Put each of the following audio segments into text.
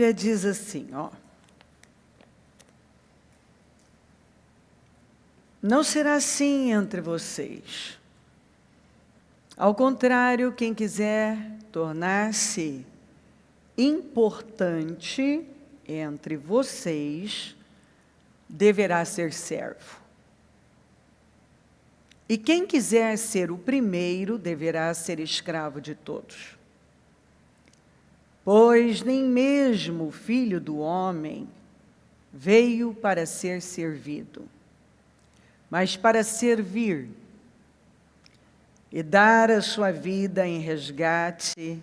Bíblia diz assim, ó. Não será assim entre vocês. Ao contrário, quem quiser tornar-se importante entre vocês, deverá ser servo. E quem quiser ser o primeiro, deverá ser escravo de todos. Pois nem mesmo o Filho do Homem veio para ser servido, mas para servir e dar a sua vida em resgate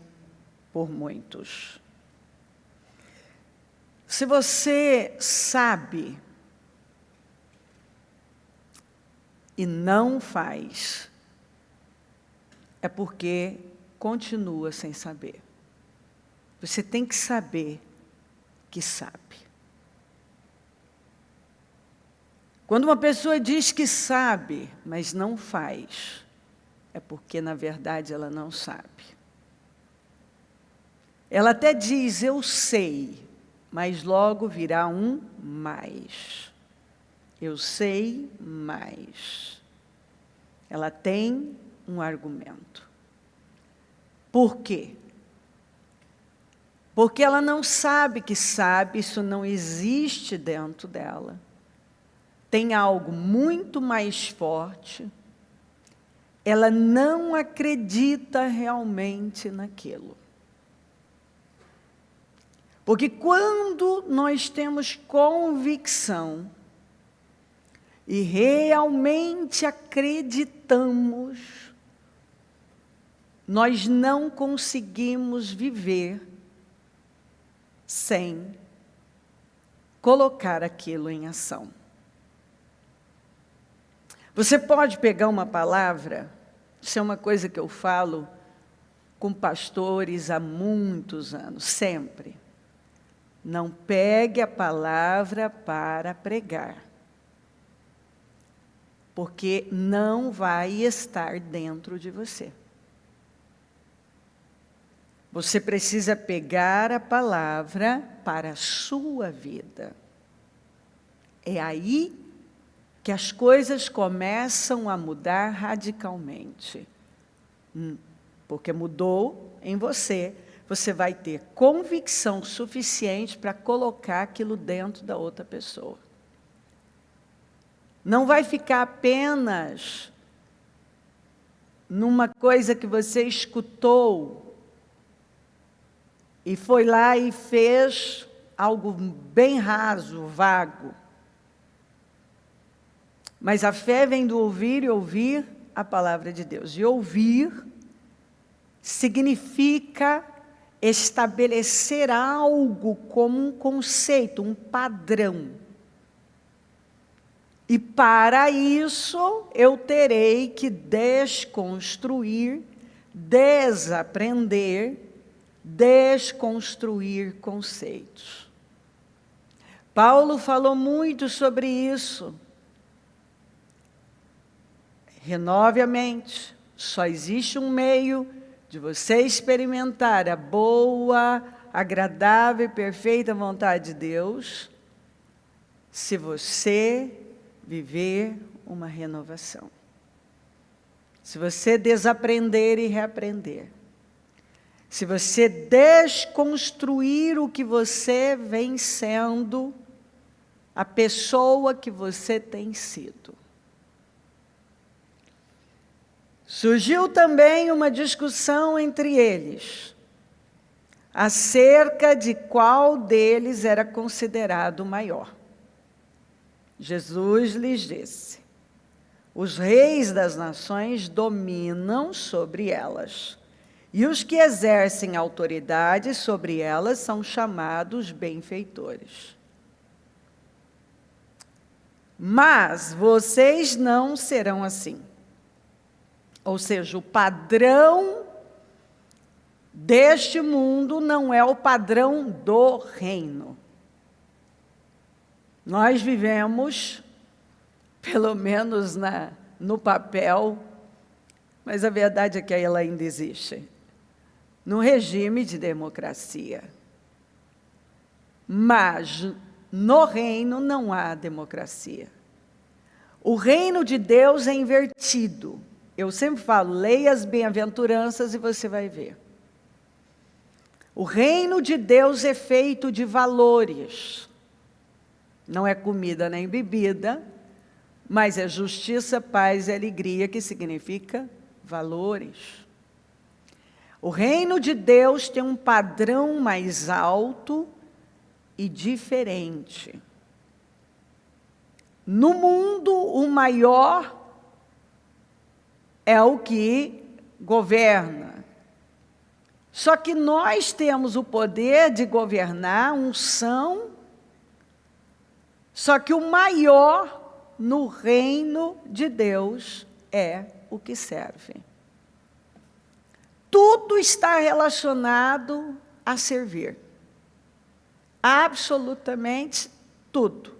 por muitos. Se você sabe e não faz, é porque continua sem saber. Você tem que saber que sabe. Quando uma pessoa diz que sabe, mas não faz, é porque, na verdade, ela não sabe. Ela até diz, eu sei, mas logo virá um mais. Eu sei mais. Ela tem um argumento. Por quê? Porque ela não sabe que sabe, isso não existe dentro dela. Tem algo muito mais forte. Ela não acredita realmente naquilo. Porque quando nós temos convicção e realmente acreditamos, nós não conseguimos viver sem colocar aquilo em ação. Você pode pegar uma palavra, isso é uma coisa que eu falo com pastores há muitos anos, sempre. Não pegue a palavra para pregar, porque não vai estar dentro de você. Você precisa pegar a palavra para a sua vida. É aí que as coisas começam a mudar radicalmente. Porque mudou em você, você vai ter convicção suficiente para colocar aquilo dentro da outra pessoa. Não vai ficar apenas numa coisa que você escutou e foi lá e fez algo bem raso, vago. Mas a fé vem do ouvir e ouvir a palavra de Deus. E ouvir significa estabelecer algo como um conceito, um padrão. E para isso eu terei que desconstruir, desaprender, desconstruir conceitos. Paulo falou muito sobre isso. Renove a mente. Só existe um meio de você experimentar a boa, agradável e perfeita vontade de Deus, se você viver uma renovação. Se você desaprender e reaprender. Se você desconstruir o que você vem sendo, a pessoa que você tem sido. Surgiu também uma discussão entre eles, acerca de qual deles era considerado o maior. Jesus lhes disse, os reis das nações dominam sobre elas, e os que exercem autoridade sobre elas são chamados benfeitores. Mas vocês não serão assim. Ou seja, o padrão deste mundo não é o padrão do reino. Nós vivemos, pelo menos no papel, mas a verdade é que ela ainda existe, num regime de democracia. Mas no reino não há democracia. O reino de Deus é invertido. Eu sempre falo, leia as bem-aventuranças e você vai ver. O reino de Deus é feito de valores. Não é comida nem bebida, mas é justiça, paz e alegria, que significa valores. O reino de Deus tem um padrão mais alto e diferente. No mundo, o maior é o que governa. Só que nós temos o poder de governar, unção, só que o maior no reino de Deus é o que serve. Tudo está relacionado a servir. Absolutamente tudo.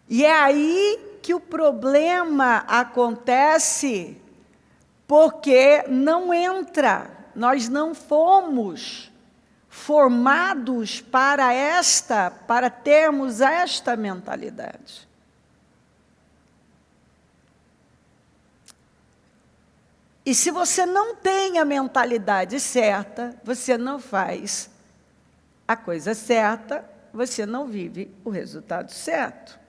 E é aí que o problema acontece, porque não entra. Nós não fomos formados para termos esta mentalidade. E se você não tem a mentalidade certa, você não faz a coisa certa, você não vive o resultado certo.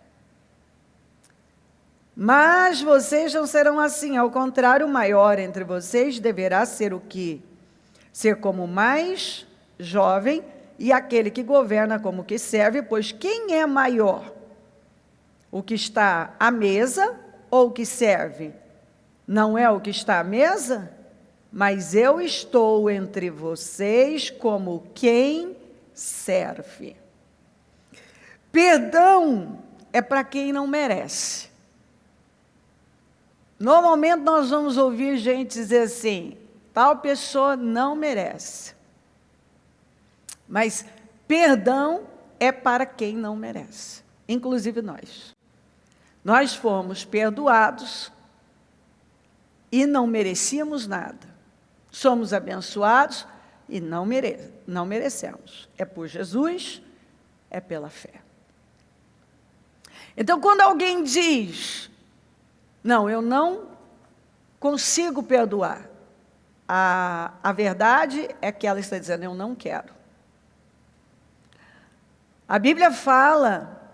Mas vocês não serão assim, ao contrário, o maior entre vocês deverá ser o quê? Ser como o mais jovem, e aquele que governa como que serve, pois quem é maior? O que está à mesa ou o que serve? Não é o que está à mesa? Mas eu estou entre vocês como quem serve. Perdão é para quem não merece. Normalmente nós vamos ouvir gente dizer assim, tal pessoa não merece. Mas perdão é para quem não merece, inclusive nós. Nós fomos perdoados e não merecíamos nada. Somos abençoados e não merecemos. É por Jesus, é pela fé. Então, quando alguém diz, não, eu não consigo perdoar, a verdade é que ela está dizendo, eu não quero. A Bíblia fala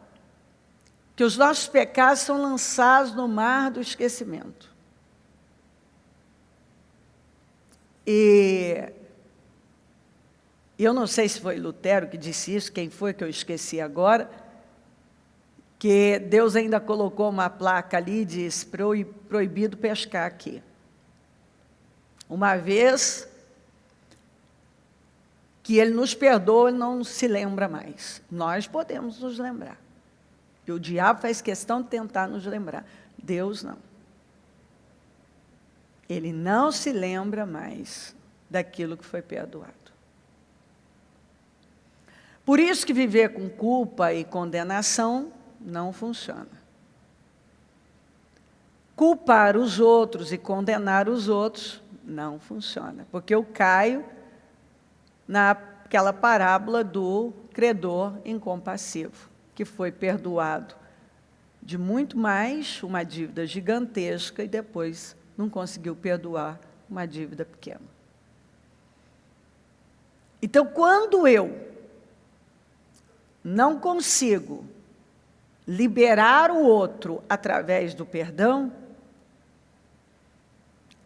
que os nossos pecados são lançados no mar do esquecimento. E eu não sei se foi Lutero que disse isso, quem foi que eu esqueci agora, que Deus ainda colocou uma placa ali e diz, proibido pescar aqui. Uma vez que Ele nos perdoa, Ele não se lembra mais. Nós podemos nos lembrar. E o diabo faz questão de tentar nos lembrar. Deus não. Ele não se lembra mais daquilo que foi perdoado. Por isso que viver com culpa e condenação não funciona. Culpar os outros e condenar os outros não funciona, porque eu caio naquela parábola do credor incompassivo, que foi perdoado de muito mais, uma dívida gigantesca, e depois não conseguiu perdoar uma dívida pequena. Então, quando eu não consigo liberar o outro através do perdão,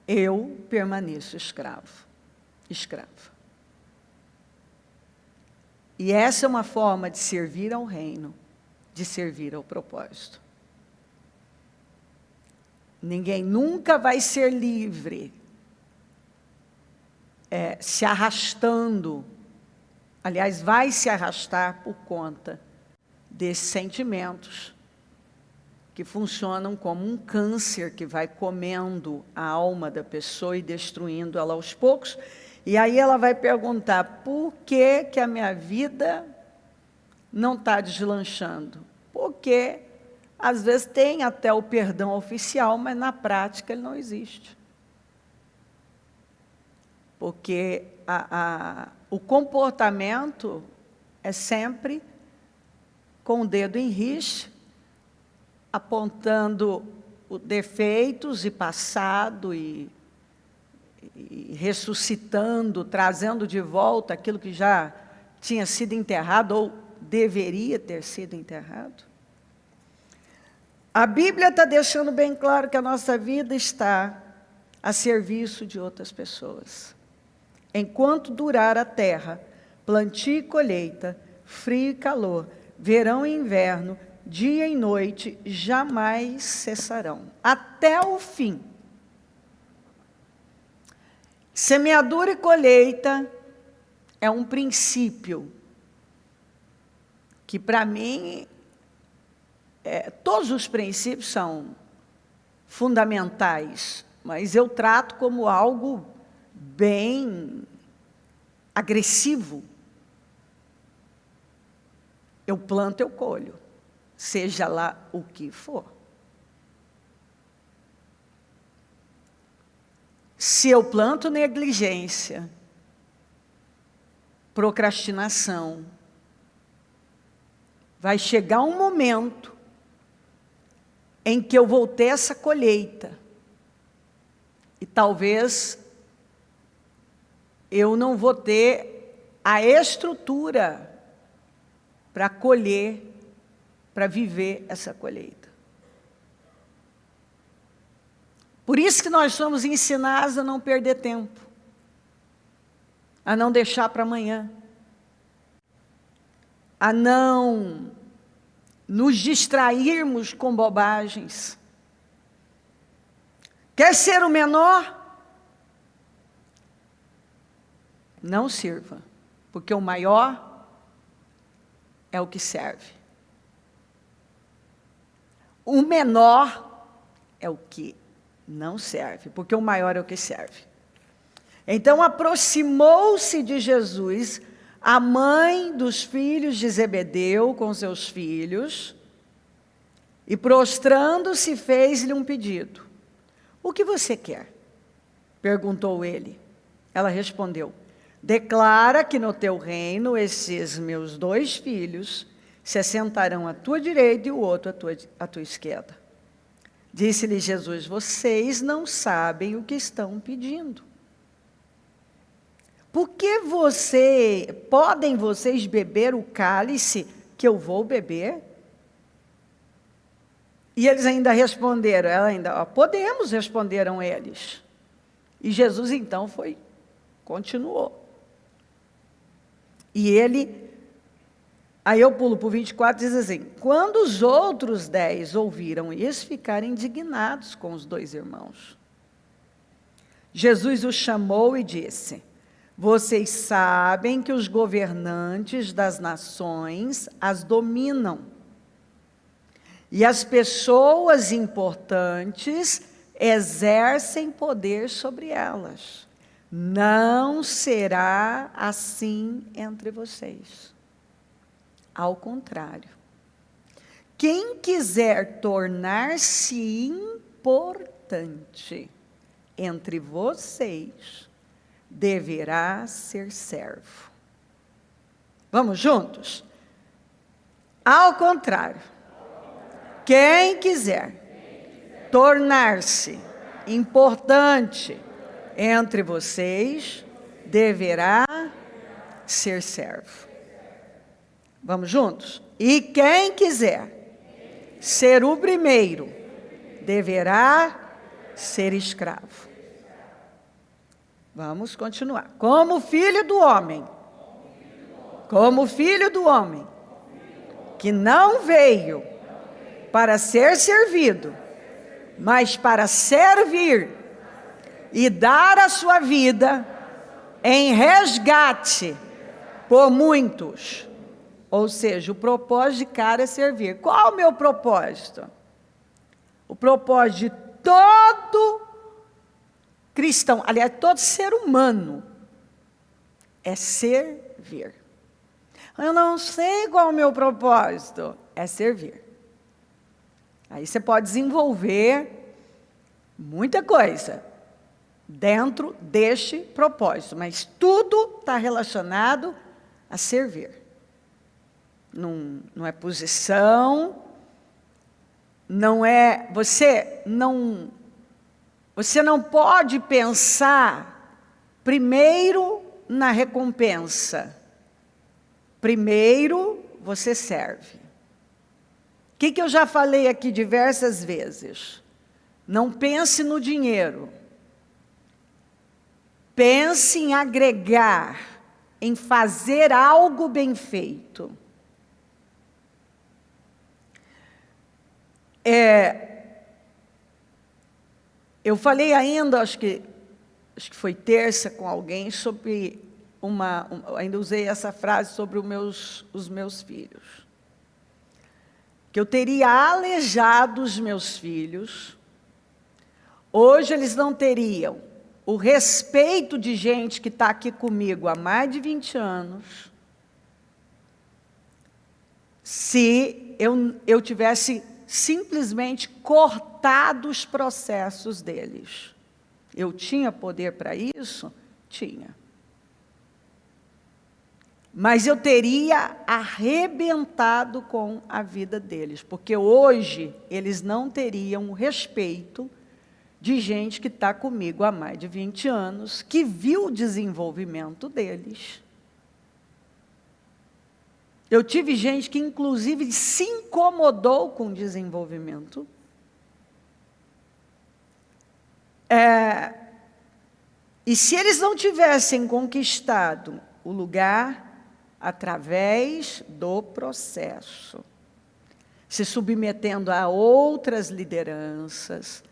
eu permaneço escravo. E essa é uma forma de servir ao reino, de servir ao propósito. Ninguém nunca vai ser livre, se arrastando. Aliás, vai se arrastar por conta desses sentimentos que funcionam como um câncer que vai comendo a alma da pessoa e destruindo ela aos poucos. E aí ela vai perguntar, por que que a minha vida não está deslanchando? Porque, às vezes, tem até o perdão oficial, mas na prática ele não existe. Porque o comportamento é sempre com o dedo em riste, apontando os defeitos e passado e ressuscitando, trazendo de volta aquilo que já tinha sido enterrado ou deveria ter sido enterrado. A Bíblia está deixando bem claro que a nossa vida está a serviço de outras pessoas. Enquanto durar a terra, plantio e colheita, frio e calor, verão e inverno, dia e noite, jamais cessarão, até o fim. Semeadura e colheita é um princípio que, para mim, todos os princípios são fundamentais, mas eu trato como algo bem agressivo. Eu planto, eu colho, seja lá o que for. Se eu planto negligência, procrastinação, vai chegar um momento em que eu vou ter essa colheita. E talvez eu não vou ter a estrutura para colher, para viver essa colheita. Por isso que nós somos ensinados a não perder tempo, a não deixar para amanhã, a não nos distrairmos com bobagens. Quer ser o menor? Não sirva, porque o maior é o que serve. O menor é o que não serve, porque o maior é o que serve. Então aproximou-se de Jesus a mãe dos filhos de Zebedeu com seus filhos, e prostrando-se fez-lhe um pedido. O que você quer? Perguntou ele. Ela respondeu, declara que no teu reino esses meus 2 filhos se assentarão à tua direita e o outro à tua esquerda. Disse-lhe Jesus, vocês não sabem o que estão pedindo. Por que podem vocês beber o cálice que eu vou beber? E eles ainda responderam, podemos, responderam eles. E Jesus então continuou. E aí eu pulo para o 24, diz assim, quando os outros 10 ouviram isso, ficaram indignados com os 2 irmãos. Jesus os chamou e disse, vocês sabem que os governantes das nações as dominam. E as pessoas importantes exercem poder sobre elas. Não será assim entre vocês. Ao contrário. Quem quiser tornar-se importante entre vocês, deverá ser servo. Vamos juntos? Ao contrário. Quem quiser tornar-se importante entre vocês, deverá ser servo. Vamos juntos? E quem quiser ser o primeiro, deverá ser escravo. Vamos continuar. Como filho do homem, que não veio para ser servido, mas para servir e dar a sua vida em resgate por muitos. Ou seja, o propósito de cada é servir. Qual o meu propósito? O propósito de todo cristão, aliás, todo ser humano, é servir. Eu não sei qual é o meu propósito, é servir. Aí você pode desenvolver muita coisa dentro deste propósito, mas tudo está relacionado a servir. não é posição, não é... Você não pode pensar primeiro na recompensa. Primeiro você serve. O que eu já falei aqui diversas vezes? Não pense no dinheiro. Pense em agregar, em fazer algo bem feito. Eu falei ainda, acho que foi terça com alguém, sobre ainda usei essa frase sobre os meus filhos. Que eu teria aleijado os meus filhos, hoje eles não teriam o respeito de gente que está aqui comigo há mais de 20 anos, se eu tivesse simplesmente cortado os processos deles. Eu tinha poder para isso? Tinha. Mas eu teria arrebentado com a vida deles, porque hoje eles não teriam o respeito de gente que está comigo há mais de 20 anos, que viu o desenvolvimento deles. Eu tive gente que, inclusive, se incomodou com o desenvolvimento. E se eles não tivessem conquistado o lugar através do processo, se submetendo a outras lideranças,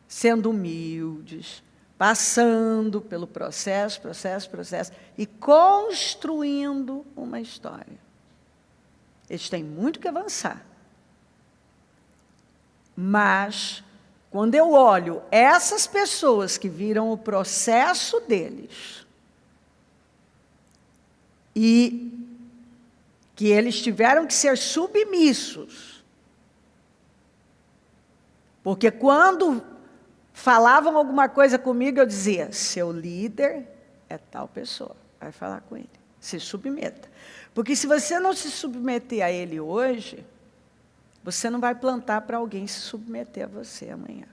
sendo humildes, passando pelo processo, e construindo uma história. Eles têm muito que avançar. Mas, quando eu olho essas pessoas que viram o processo deles, e que eles tiveram que ser submissos, porque quando falavam alguma coisa comigo, eu dizia, seu líder é tal pessoa, vai falar com ele, se submeta. Porque se você não se submeter a ele hoje, você não vai plantar para alguém se submeter a você amanhã.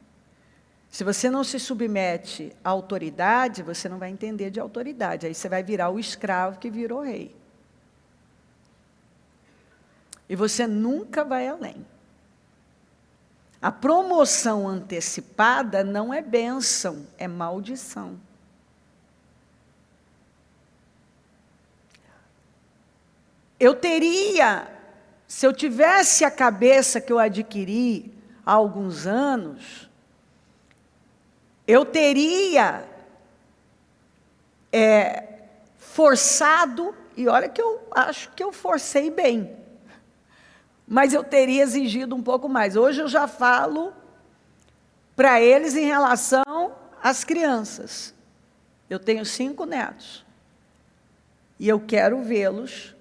Se você não se submete à autoridade, você não vai entender de autoridade. Aí você vai virar o escravo que virou rei. E você nunca vai além. A promoção antecipada não é bênção, é maldição. Eu teria, se eu tivesse a cabeça que eu adquiri há alguns anos, eu teria forçado, e olha que eu acho que eu forcei bem, mas eu teria exigido um pouco mais. Hoje eu já falo para eles em relação às crianças. Eu tenho 5 netos, e eu quero vê-los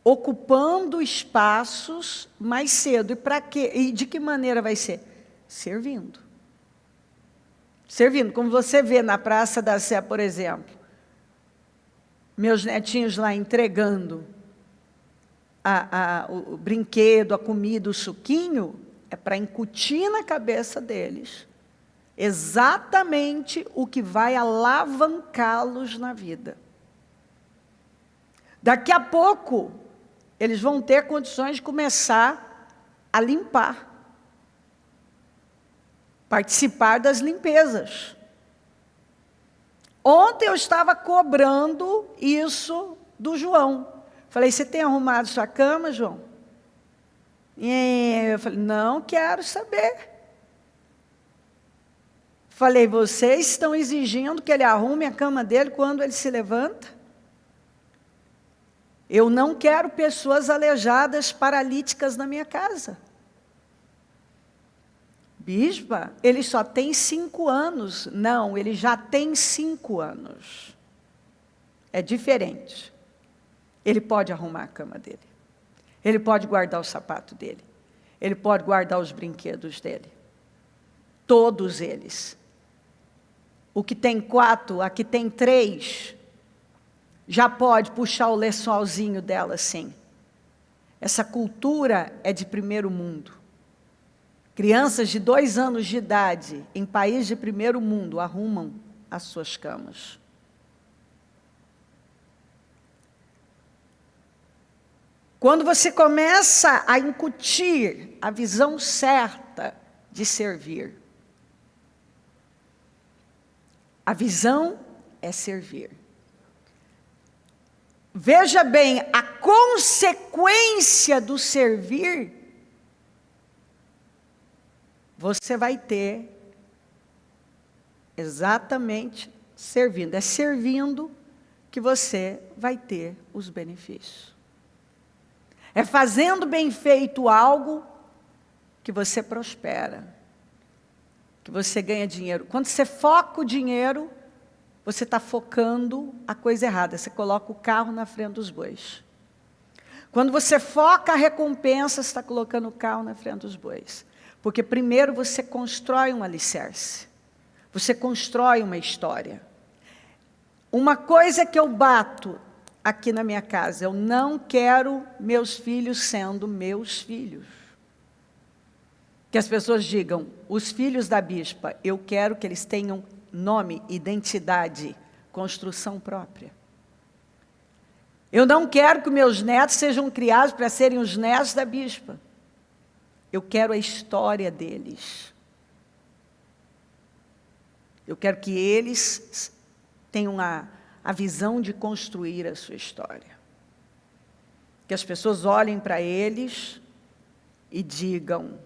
ocupando espaços mais cedo. E para quê? E de que maneira vai ser? Servindo. Servindo, como você vê na Praça da Sé, por exemplo, meus netinhos lá entregando o brinquedo, a comida, o suquinho, é para incutir na cabeça deles exatamente o que vai alavancá-los na vida. Daqui a pouco, eles vão ter condições de começar a limpar. Participar das limpezas. Ontem eu estava cobrando isso do João. Falei, você tem arrumado sua cama, João? Eu falei, não quero saber. Falei, vocês estão exigindo que ele arrume a cama dele quando ele se levanta? Eu não quero pessoas aleijadas, paralíticas na minha casa. Bispa, ele só tem 5 anos. Não, ele já tem 5 anos. É diferente. Ele pode arrumar a cama dele. Ele pode guardar o sapato dele. Ele pode guardar os brinquedos dele. Todos eles. O que tem 4, a que tem 3, já pode puxar o lençolzinho dela assim. Essa cultura é de primeiro mundo. Crianças de 2 anos de idade, em país de primeiro mundo, arrumam as suas camas. Quando você começa a incutir a visão certa de servir, a visão é servir. Veja bem, a consequência do servir, você vai ter exatamente servindo. É servindo que você vai ter os benefícios. É fazendo bem feito algo que você prospera, que você ganha dinheiro. Quando você foca o dinheiro, você está focando a coisa errada. Você coloca o carro na frente dos bois. Quando você foca a recompensa, você está colocando o carro na frente dos bois. Porque primeiro você constrói um alicerce. Você constrói uma história. Uma coisa que eu bato aqui na minha casa, eu não quero meus filhos sendo meus filhos. Que as pessoas digam, os filhos da bispa, eu quero que eles tenham nome, identidade, construção própria. Eu não quero que meus netos sejam criados para serem os netos da bispa. Eu quero a história deles. Eu quero que eles tenham a visão de construir a sua história. Que as pessoas olhem para eles e digam,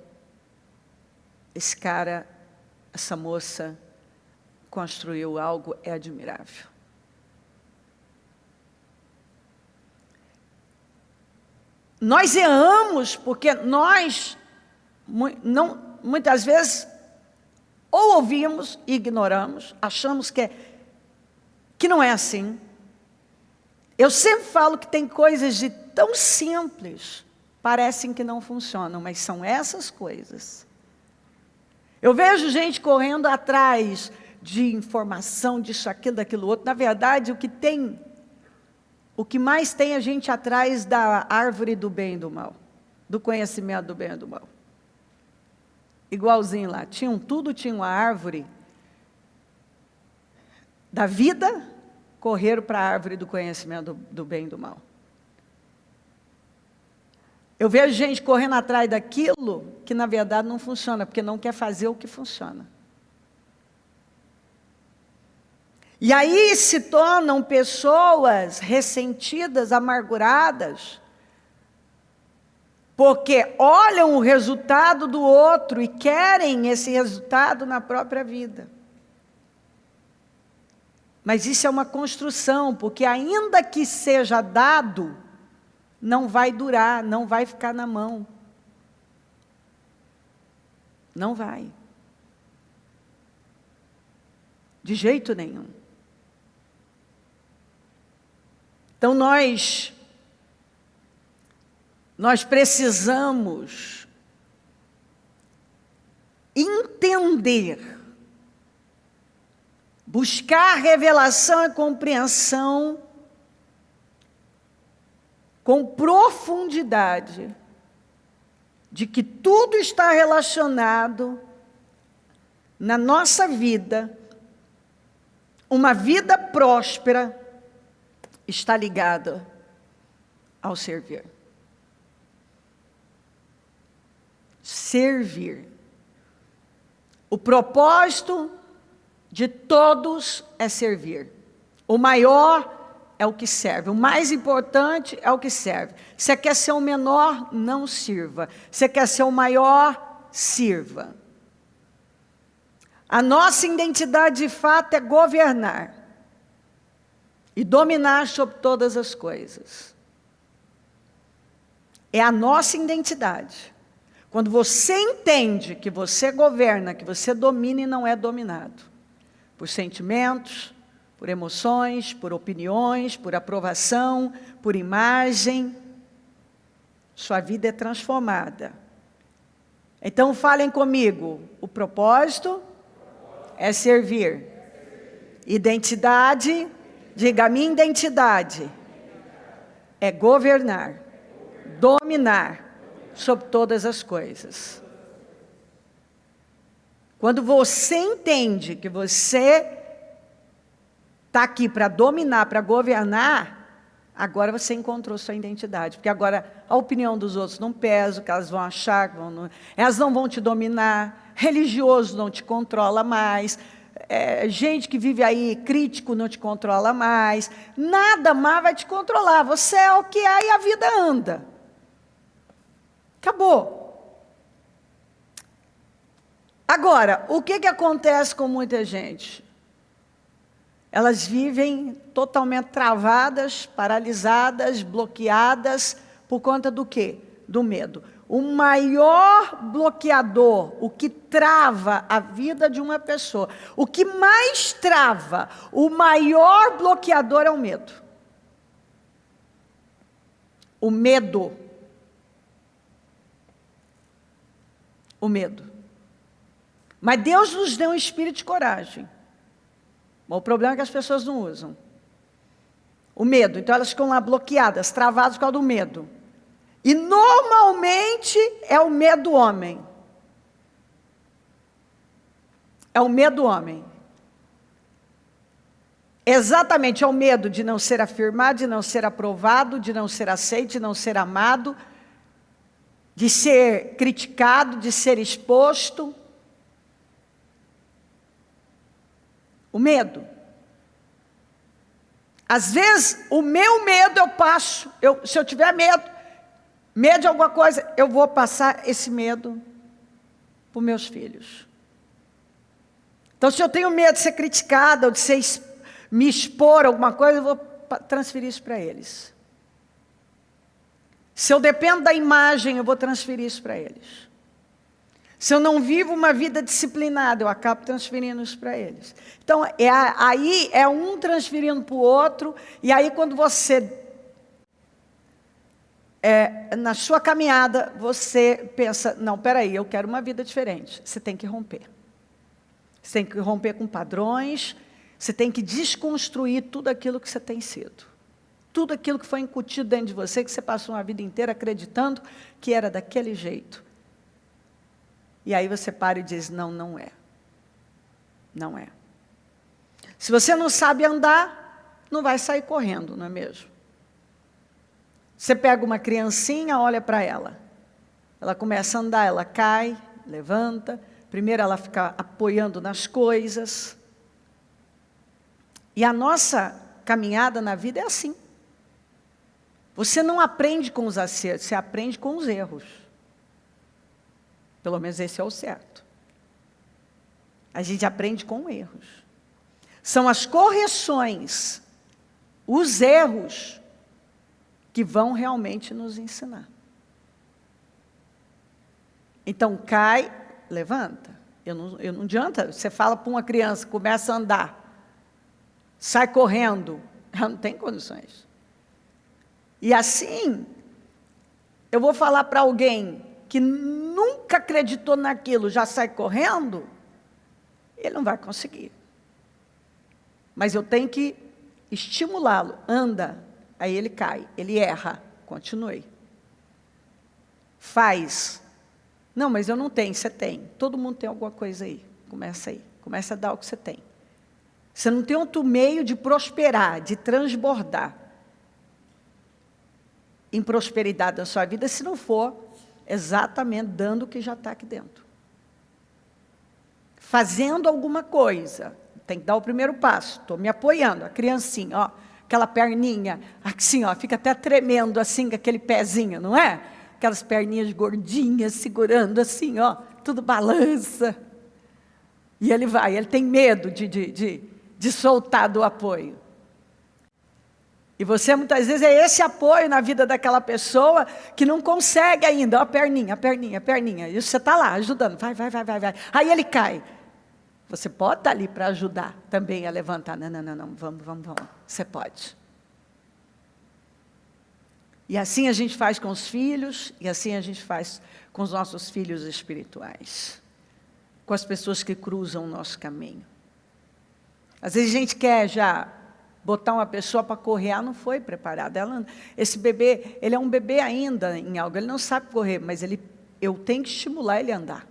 esse cara, essa moça construiu algo, é admirável. Nós erramos porque nós, muitas vezes, ou ouvimos e ignoramos, achamos que não é assim. Eu sempre falo que tem coisas de tão simples, parecem que não funcionam, mas são essas coisas. Eu vejo gente correndo atrás de informação, disso, aquilo, daquilo outro. Na verdade, o que mais tem a gente atrás da árvore do bem e do mal, do conhecimento do bem e do mal. Igualzinho lá, tinha uma árvore da vida, correram para a árvore do conhecimento do bem e do mal. Eu vejo gente correndo atrás daquilo que na verdade não funciona, porque não quer fazer o que funciona. E aí se tornam pessoas ressentidas, amarguradas, porque olham o resultado do outro e querem esse resultado na própria vida. Mas isso é uma construção, porque ainda que seja dado, não vai durar, não vai ficar na mão. Não vai. De jeito nenhum. Então nós precisamos entender, buscar revelação e compreensão com profundidade de que tudo está relacionado na nossa vida, uma vida próspera está ligada ao servir. Servir. O propósito de todos é servir. O maior é o que serve. O mais importante é o que serve. Você quer ser o menor? Não sirva. Você quer ser o maior? Sirva. A nossa identidade de fato é governar e dominar sobre todas as coisas. É a nossa identidade. Quando você entende que você governa, que você domina e não é dominado por sentimentos, por emoções, por opiniões, por aprovação, por imagem, sua vida é transformada. Então falem comigo, o propósito é servir. Identidade, diga, minha identidade é governar. dominar sobre todas as coisas. Quando você entende que você está aqui para dominar, para governar, agora você encontrou sua identidade. Porque agora a opinião dos outros não pesa, o que elas vão achar, elas não vão te dominar, religioso não te controla mais, gente que vive aí, crítico, não te controla mais, nada mais vai te controlar, você é o que é e a vida anda. Acabou. Agora, o que acontece com muita gente? Elas vivem totalmente travadas, paralisadas, bloqueadas, por conta do quê? Do medo. O maior bloqueador, o que trava a vida de uma pessoa, o que mais trava, o maior bloqueador é o medo. O medo. O medo. Mas Deus nos deu um espírito de coragem. Bom, o problema é que as pessoas não usam. O medo. Então elas ficam lá bloqueadas, travadas por causa do medo. E normalmente é o medo do homem. É o medo do homem. Exatamente, é o medo de não ser afirmado, de não ser aprovado, de não ser aceito, de não ser amado, de ser criticado, de ser exposto. O medo. Às vezes, o meu medo eu passo. Se eu tiver medo de alguma coisa, eu vou passar esse medo para os meus filhos. Então, se eu tenho medo de ser criticada, ou de me expor a alguma coisa, eu vou transferir isso para eles. Se eu dependo da imagem, eu vou transferir isso para eles. Se eu não vivo uma vida disciplinada, eu acabo transferindo isso para eles. Então, aí é um transferindo para o outro, e aí quando você, na sua caminhada, você pensa, não, peraí, eu quero uma vida diferente. Você tem que romper. Você tem que romper com padrões, você tem que desconstruir tudo aquilo que você tem sido. Tudo aquilo que foi incutido dentro de você, que você passou uma vida inteira acreditando que era daquele jeito. E aí você para e diz, não, não é. Não é. Se você não sabe andar, não vai sair correndo, não é mesmo? Você pega uma criancinha, olha para ela. Ela começa a andar, ela cai, levanta. Primeiro ela fica apoiando nas coisas. E a nossa caminhada na vida é assim. Você não aprende com os acertos, você aprende com os erros. Pelo menos esse é o certo. A gente aprende com erros. São as correções, os erros, que vão realmente nos ensinar. Então, cai, levanta. Não adianta, você fala para uma criança, começa a andar, sai correndo, ela não tem condições. E assim, eu vou falar para alguém que nunca acreditou naquilo, já sai correndo, ele não vai conseguir. Mas eu tenho que estimulá-lo, anda, aí ele cai, ele erra, continue. Faz. Não, mas eu não tenho, você tem. Todo mundo tem alguma coisa aí, começa a dar o que você tem. Você não tem outro meio de prosperar, de transbordar em prosperidade na sua vida, se não for exatamente dando o que já está aqui dentro. Fazendo alguma coisa. Tem que dar o primeiro passo. Estou me apoiando. A criancinha, ó, aquela perninha, assim, ó, fica até tremendo assim, com aquele pezinho, não é? Aquelas perninhas gordinhas, segurando assim, ó, tudo balança. E ele vai, ele tem medo de soltar do apoio. E você, muitas vezes, é esse apoio na vida daquela pessoa que não consegue ainda. Ó, a perninha. E você está lá, ajudando. Vai. Aí ele cai. Você pode estar ali para ajudar também a levantar. Não. Vamos. Você pode. E assim a gente faz com os filhos, e assim a gente faz com os nossos filhos espirituais. Com as pessoas que cruzam o nosso caminho. Às vezes a gente quer já botar uma pessoa para correr, ela não foi preparada. Esse bebê, ele é um bebê ainda em algo, ele não sabe correr, mas eu tenho que estimular ele a andar.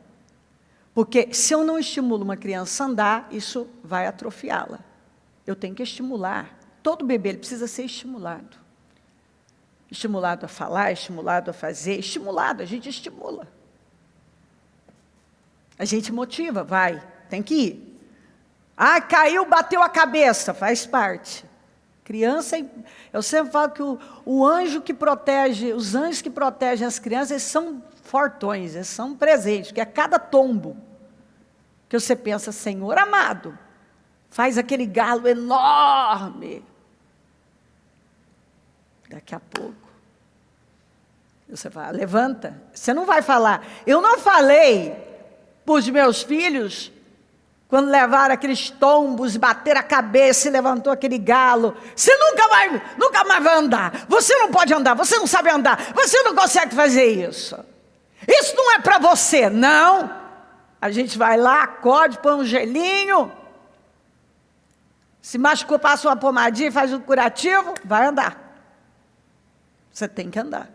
Porque se eu não estimulo uma criança a andar, isso vai atrofiá-la. Eu tenho que estimular. Todo bebê ele precisa ser estimulado. Estimulado a falar, estimulado a fazer, estimulado, a gente estimula. A gente motiva, vai, tem que ir. Ah, caiu, bateu a cabeça, faz parte. Criança, eu sempre falo que o anjo que protege, os anjos que protegem as crianças, eles são fortões, eles são presentes, porque a cada tombo que você pensa, Senhor amado, faz aquele galo enorme. Daqui a pouco, você fala, levanta. Você não vai falar, eu não falei para os meus filhos, quando levaram aqueles tombos, bateram a cabeça e levantou aquele galo, você nunca mais vai andar, você não pode andar, você não sabe andar, você não consegue fazer isso. Isso não é para você, não. A gente vai lá, acorde, põe um gelinho, se machucou, passa uma pomadinha, faz um curativo, vai andar. Você tem que andar.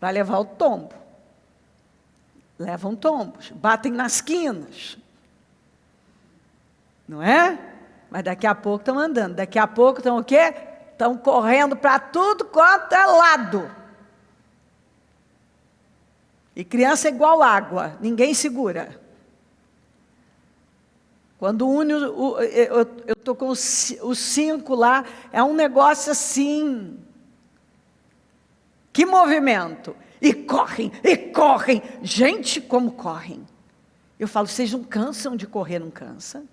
Vai levar o tombo. Levam tombos, batem nas quinas. Não é? Mas daqui a pouco estão andando. Daqui a pouco estão o quê? Estão correndo para tudo quanto é lado. E criança é igual água, ninguém segura. Quando une, eu estou com os 5 lá, é um negócio assim. Que movimento! E correm. Gente, como correm. Eu falo, vocês não cansam de correr, não cansa?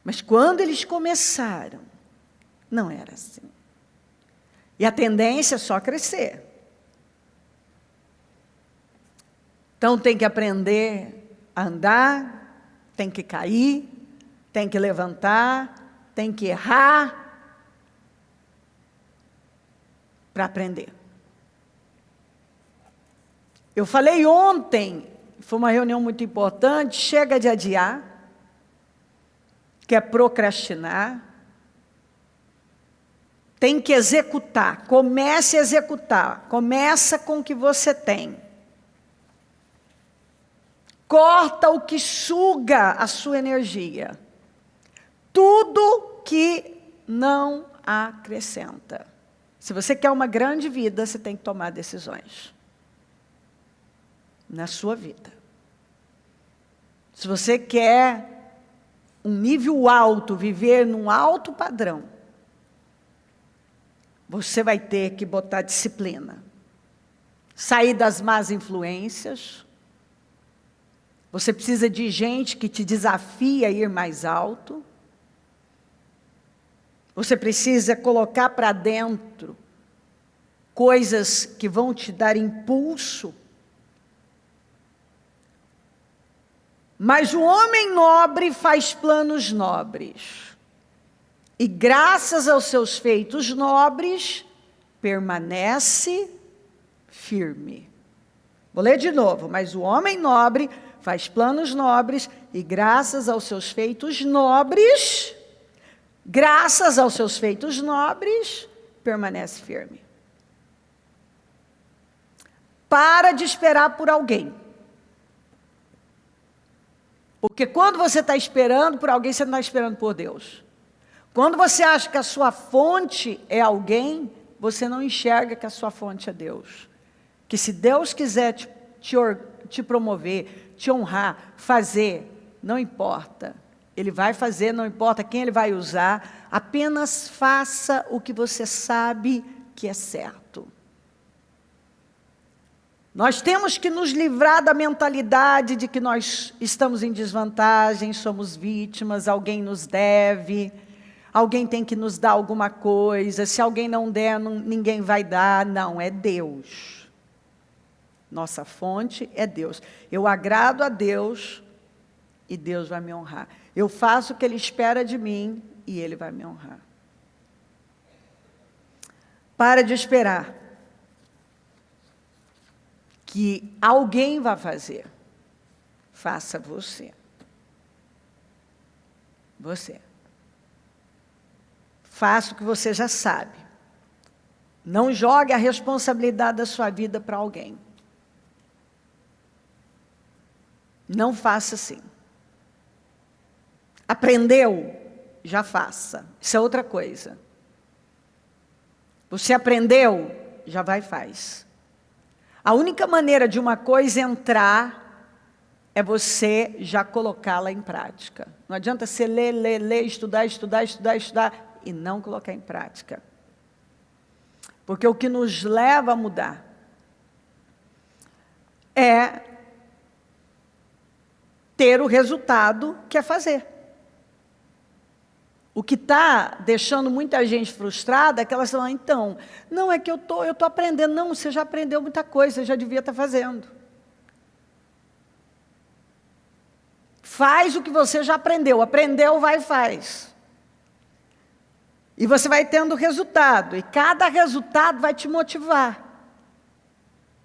Mas quando eles começaram, não era assim. E a tendência é só crescer. Então tem que aprender a andar, tem que cair, tem que levantar, tem que errar, para aprender. Eu falei ontem, foi uma reunião muito importante, chega de adiar, que é procrastinar, tem que executar, comece a executar, começa com o que você tem. Corta o que suga a sua energia. Tudo que não acrescenta. Se você quer uma grande vida, você tem que tomar decisões. Na sua vida. Se você quer um nível alto, viver num alto padrão, você vai ter que botar disciplina. Sair das más influências. Você precisa de gente que te desafia a ir mais alto. Você precisa colocar para dentro coisas que vão te dar impulso. Mas o homem nobre faz planos nobres. E graças aos seus feitos nobres, permanece firme. Vou ler de novo. Mas o homem nobre faz planos nobres e graças aos seus feitos nobres, permanece firme. Para de esperar por alguém. Porque quando você está esperando por alguém, você não está esperando por Deus. Quando você acha que a sua fonte é alguém, você não enxerga que a sua fonte é Deus. Que se Deus quiser te promover, te honrar, fazer, não importa. Ele vai fazer, não importa quem ele vai usar, apenas faça o que você sabe que é certo. Nós temos que nos livrar da mentalidade de que nós estamos em desvantagem, somos vítimas, alguém nos deve, alguém tem que nos dar alguma coisa, se alguém não der, ninguém vai dar. Não, é Deus. Nossa fonte é Deus. Eu agrado a Deus e Deus vai me honrar. Eu faço o que Ele espera de mim e Ele vai me honrar. Para de esperar que alguém vai fazer. Faça você. Você. faça o que você já sabe. Não jogue a responsabilidade da sua vida para alguém. Não faça assim. Aprendeu? Já faça. Isso é outra coisa. Você aprendeu? Já vai e faz. A única maneira de uma coisa entrar é você já colocá-la em prática. Não adianta você ler, estudar e não colocar em prática. Porque o que nos leva a mudar é ter o resultado que é fazer. O que está deixando muita gente frustrada é que elas falam, então, não é que eu tô aprendendo. Não, você já aprendeu muita coisa, você já devia estar fazendo. Faz o que você já aprendeu. Aprendeu, vai e faz. E você vai tendo resultado. E cada resultado vai te motivar.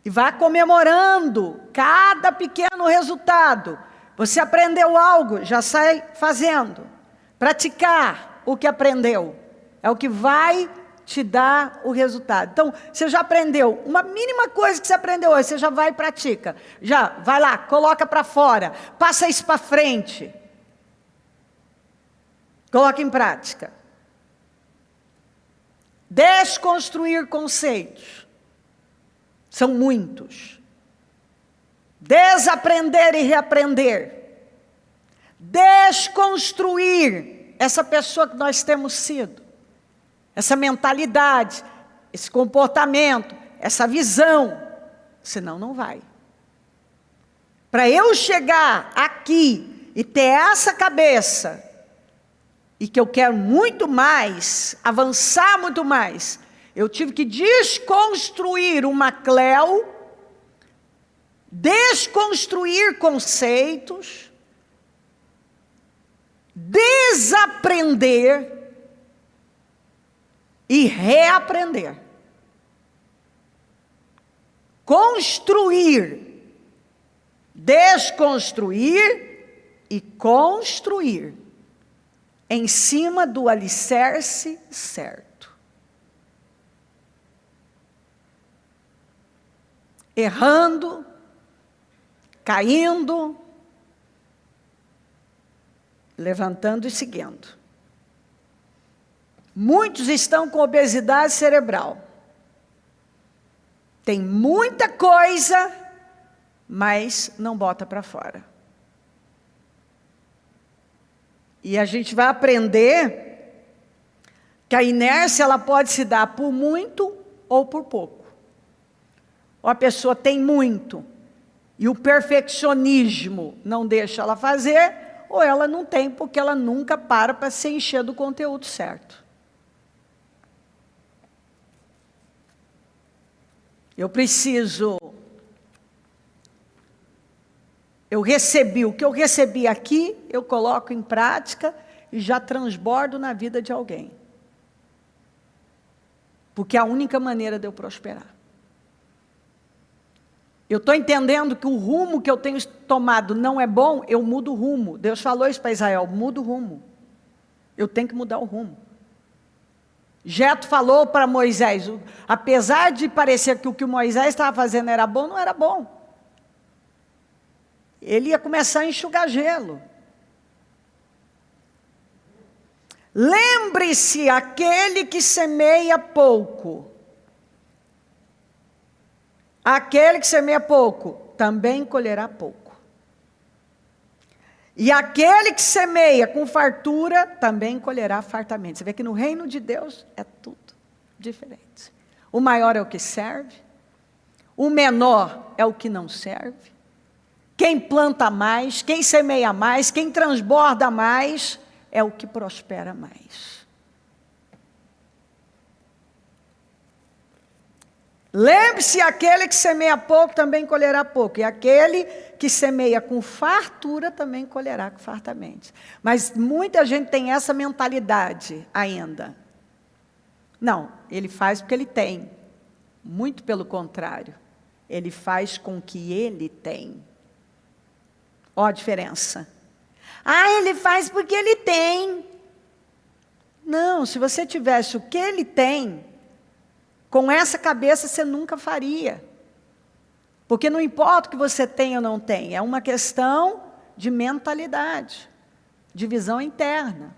E vai comemorando cada pequeno resultado. Você aprendeu algo, já sai fazendo. Praticar o que aprendeu é o que vai te dar o resultado. Então, você já aprendeu, uma mínima coisa que você aprendeu hoje, você já vai e pratica. Já, vai lá, coloca para fora, passa isso para frente. Coloca em prática. Desconstruir conceitos. São muitos. Desaprender e reaprender. Desconstruir essa pessoa que nós temos sido, essa mentalidade, esse comportamento, essa visão, senão não vai. Para eu chegar aqui e ter essa cabeça, e que eu quero muito mais, avançar muito mais, eu tive que desconstruir uma Cleo, desconstruir conceitos, desaprender e reaprender. Construir, desconstruir e construir em cima do alicerce certo. Errando, caindo, levantando e seguindo. Muitos estão com obesidade cerebral. Tem muita coisa, mas não bota para fora. E a gente vai aprender que a inércia ela pode se dar por muito ou por pouco. Ou a pessoa tem muito e o perfeccionismo não deixa ela fazer, ou ela não tem porque ela nunca para se encher do conteúdo certo. Eu recebi, o que eu recebi aqui, eu coloco em prática e já transbordo na vida de alguém. Porque é a única maneira de eu prosperar. Eu estou entendendo que o rumo que eu tenho tomado não é bom, eu mudo o rumo. Deus falou isso para Israel, muda o rumo. Eu tenho que mudar o rumo. Jetro falou para Moisés, apesar de parecer que o que Moisés estava fazendo era bom, não era bom. Ele ia começar a enxugar gelo. Lembre-se, aquele que semeia pouco, também colherá pouco. E aquele que semeia com fartura, também colherá fartamente. Você vê que no reino de Deus é tudo diferente. O maior é o que serve, o menor é o que não serve. Quem planta mais, quem semeia mais, quem transborda mais, é o que prospera mais. Lembre-se, aquele que semeia pouco também colherá pouco, e aquele que semeia com fartura também colherá fartamente. Mas muita gente tem essa mentalidade ainda. Não, ele faz porque ele tem. Muito pelo contrário, ele faz com o que ele tem. Ó a diferença. Ah, ele faz porque ele tem. Não, se você tivesse o que ele tem, com essa cabeça você nunca faria. Porque não importa o que você tem ou não tem, é uma questão de mentalidade, de visão interna.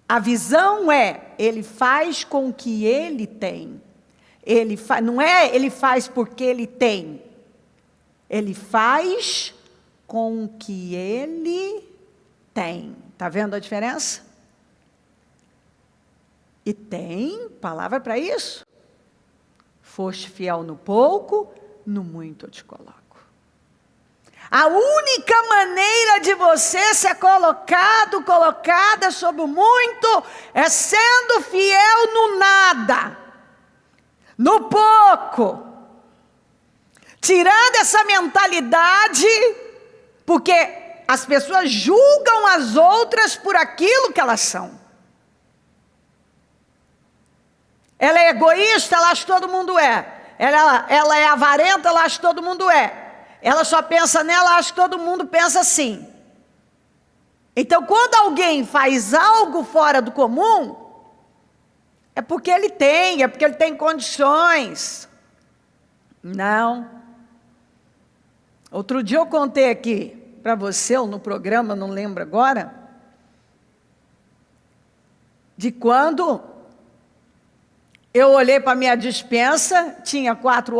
A visão ele faz com o que ele tem. Não é ele faz porque ele tem. Ele faz com o que ele tem. Está vendo a diferença? E tem palavra para isso. Foste fiel no pouco, no muito eu te coloco. A única maneira de você ser colocada sobre o muito, é sendo fiel no nada, no pouco. Tirando essa mentalidade, porque as pessoas julgam as outras por aquilo que elas são. Ela é egoísta, ela acha que todo mundo é. Ela é avarenta, ela acha que todo mundo é. Ela só pensa nela, acha que todo mundo pensa assim. Então, quando alguém faz algo fora do comum, é porque ele tem condições. Não. Outro dia eu contei aqui para você, ou no programa, não lembro agora, de quando eu olhei para a minha despensa, tinha 4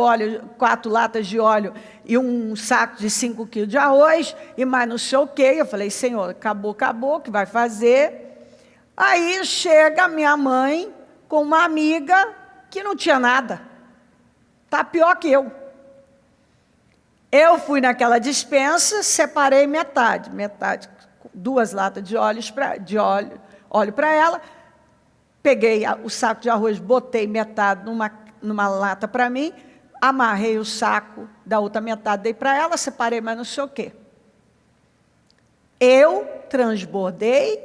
latas de óleo e um saco de 5 quilos de arroz, e mais não sei o quê. Eu falei, Senhor, acabou, o que vai fazer? Aí chega a minha mãe com uma amiga que não tinha nada. Está pior que eu. Eu fui naquela despensa, separei metade, 2 latas de óleo para ela. Peguei o saco de arroz, botei metade numa lata para mim, amarrei o saco da outra metade, dei para ela, separei mais não sei o quê. Eu transbordei,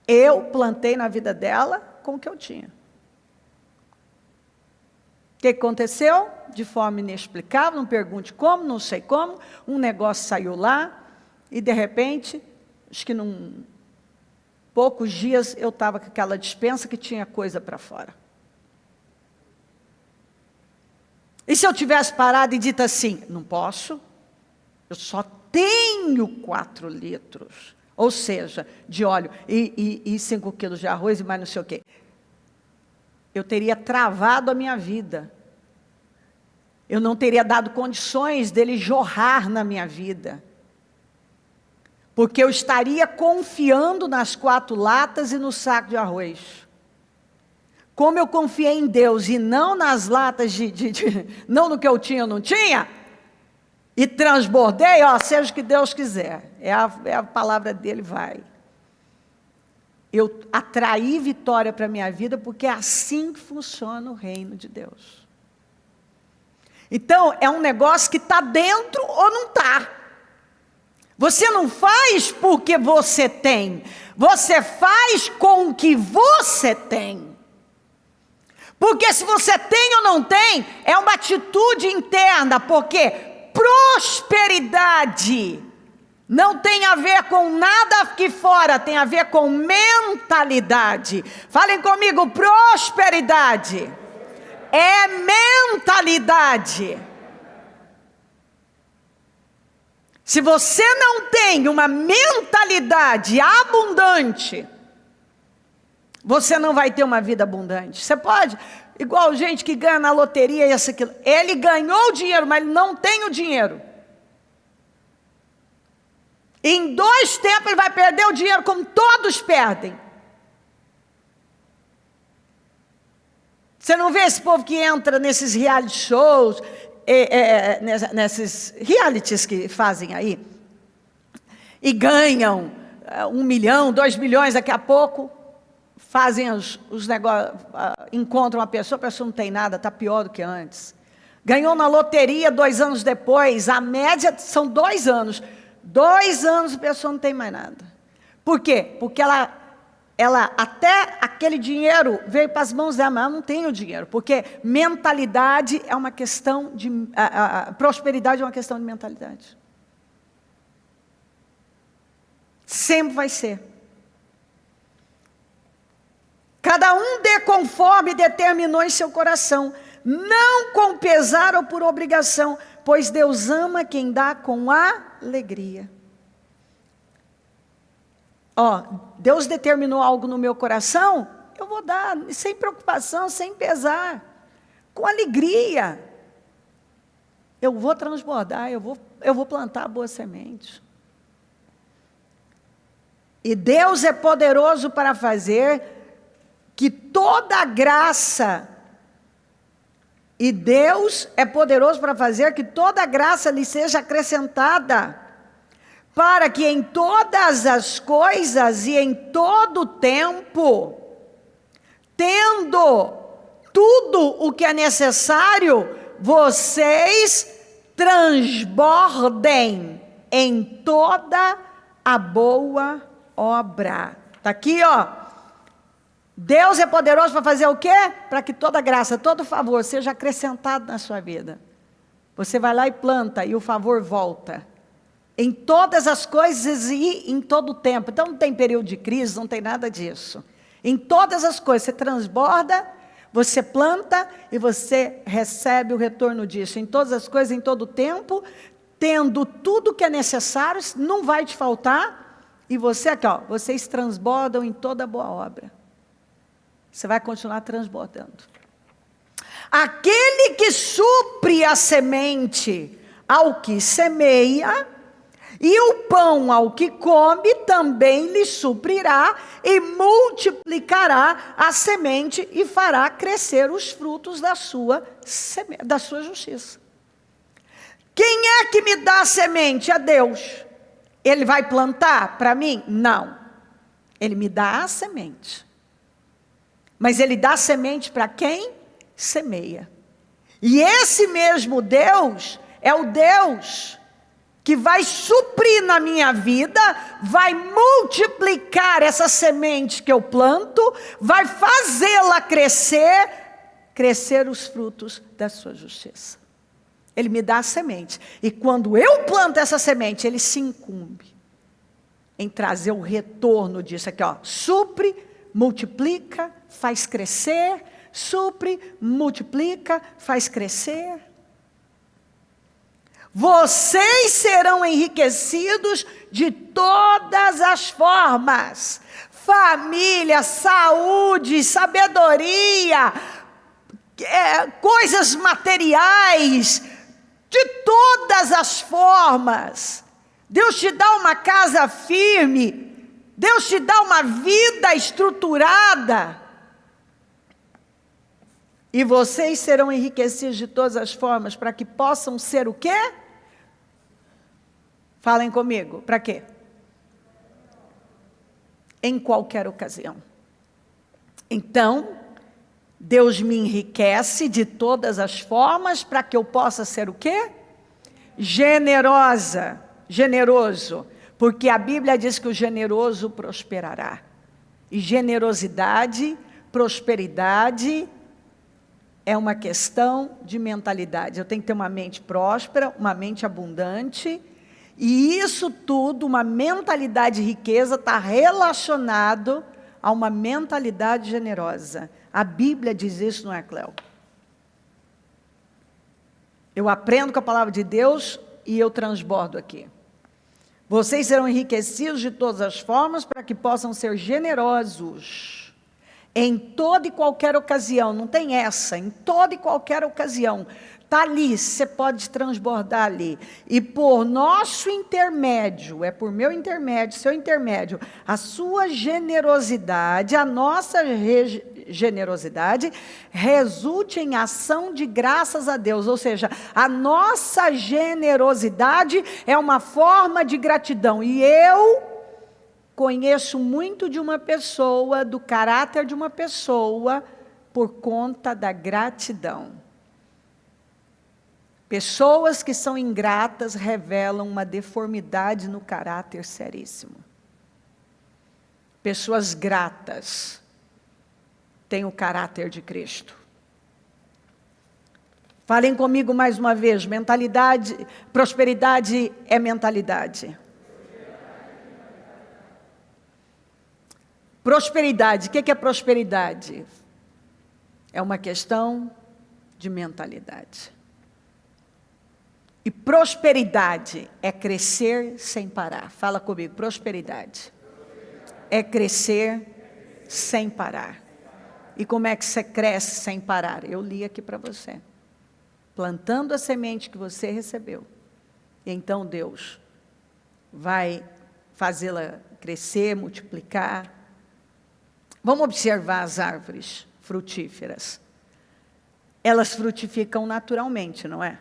eu plantei na vida dela com o que eu tinha. O que aconteceu? De forma inexplicável, não pergunte como, não sei como, um negócio saiu lá, e de repente, acho que poucos dias eu estava com aquela despensa que tinha coisa para fora. E se eu tivesse parado e dito assim, não posso, eu só tenho 4 litros, ou seja, de óleo e 5 quilos de arroz e mais não sei o quê. Eu teria travado a minha vida. Eu não teria dado condições dele jorrar na minha vida. Porque eu estaria confiando nas 4 latas e no saco de arroz. Como eu confiei em Deus e não nas latas não no que eu tinha ou não tinha, e transbordei, seja o que Deus quiser. É a palavra dele, vai. Eu atraí vitória para a minha vida, porque é assim que funciona o reino de Deus. Então, é um negócio que está dentro ou não está. Você não faz porque você tem. Você faz com o que você tem. Porque se você tem ou não tem, é uma atitude interna. Porque prosperidade não tem a ver com nada aqui fora, tem a ver com mentalidade. Falem comigo, prosperidade é mentalidade. Se você não tem uma mentalidade abundante, você não vai ter uma vida abundante. Você pode, igual gente que ganha na loteria e isso, aquilo. Ele ganhou o dinheiro, mas ele não tem o dinheiro. Em 2 tempos ele vai perder o dinheiro, como todos perdem. Você não vê esse povo que entra nesses reality shows, nesses realities que fazem aí, e ganham 1 milhão, 2 milhões, daqui a pouco fazem os negócios, encontram a pessoa não tem nada, está pior do que antes. Ganhou na loteria 2 anos depois, a média são 2 anos. 2 anos a pessoa não tem mais nada. Por quê? Porque ela até aquele dinheiro veio para as mãos dela, mas ela não tem o dinheiro. Porque mentalidade é uma questão de... prosperidade é uma questão de mentalidade. Sempre vai ser. Cada um dê conforme determinou em seu coração, não com pesar ou por obrigação, pois Deus ama quem dá com alegria. Deus determinou algo no meu coração, eu vou dar, sem preocupação, sem pesar, com alegria. Eu vou transbordar, eu vou plantar boa semente. E Deus é poderoso para fazer que toda a graça, e Deus é poderoso para fazer que toda a graça lhe seja acrescentada, para que em todas as coisas e em todo o tempo, tendo tudo o que é necessário, vocês transbordem em toda a boa obra. Está aqui, Deus é poderoso para fazer o quê? Para que toda graça, todo favor seja acrescentado na sua vida. Você vai lá e planta e o favor volta. Em todas as coisas e em todo o tempo. Então não tem período de crise, não tem nada disso. Em todas as coisas, você transborda, você planta e você recebe o retorno disso. Em todas as coisas, em todo o tempo, tendo tudo que é necessário, não vai te faltar. E você aqui, vocês transbordam em toda boa obra. Você vai continuar transbordando. Aquele que supre a semente ao que semeia, e o pão ao que come, também lhe suprirá e multiplicará a semente e fará crescer os frutos da sua justiça. Quem é que me dá a semente? É Deus. Ele vai plantar para mim? Não. Ele me dá a semente. Mas ele dá semente para quem semeia. E esse mesmo Deus é o Deus que vai suprir na minha vida, vai multiplicar essa semente que eu planto, vai fazê-la crescer os frutos da sua justiça. Ele me dá a semente. E quando eu planto essa semente, ele se incumbe em trazer o retorno disso aqui, supre, multiplica, faz crescer, supre, multiplica, faz crescer. Vocês serão enriquecidos de todas as formas. Família, saúde, sabedoria, coisas materiais, de todas as formas. Deus te dá uma casa firme, Deus te dá uma vida estruturada. E vocês serão enriquecidos de todas as formas, para que possam ser o quê? Falem comigo, para quê? Em qualquer ocasião. Então, Deus me enriquece de todas as formas, para que eu possa ser o quê? Generoso. Porque a Bíblia diz que o generoso prosperará. E generosidade, prosperidade, é uma questão de mentalidade. Eu tenho que ter uma mente próspera, uma mente abundante, e isso tudo, uma mentalidade de riqueza, está relacionado a uma mentalidade generosa. A Bíblia diz isso, não é, Cléo? Eu aprendo com a palavra de Deus e eu transbordo aqui. Vocês serão enriquecidos de todas as formas para que possam ser generosos. Em toda e qualquer ocasião, não tem essa, em toda e qualquer ocasião. Está ali, você pode transbordar ali. E por nosso intermédio, é por meu intermédio, seu intermédio, a sua generosidade, a nossa generosidade, resulte em ação de graças a Deus. Ou seja, a nossa generosidade é uma forma de gratidão. E eu conheço muito de uma pessoa, do caráter de uma pessoa, por conta da gratidão. Pessoas que são ingratas revelam uma deformidade no caráter seríssimo. Pessoas gratas têm o caráter de Cristo. Falem comigo mais uma vez, mentalidade, prosperidade é mentalidade. Prosperidade. O que é prosperidade? É uma questão de mentalidade. E prosperidade é crescer sem parar. Fala comigo, prosperidade é crescer sem parar. E como é que você cresce sem parar? Eu li aqui para você. Plantando a semente que você recebeu. E então Deus vai fazê-la crescer, multiplicar. Vamos observar as árvores frutíferas. Elas frutificam naturalmente, não é?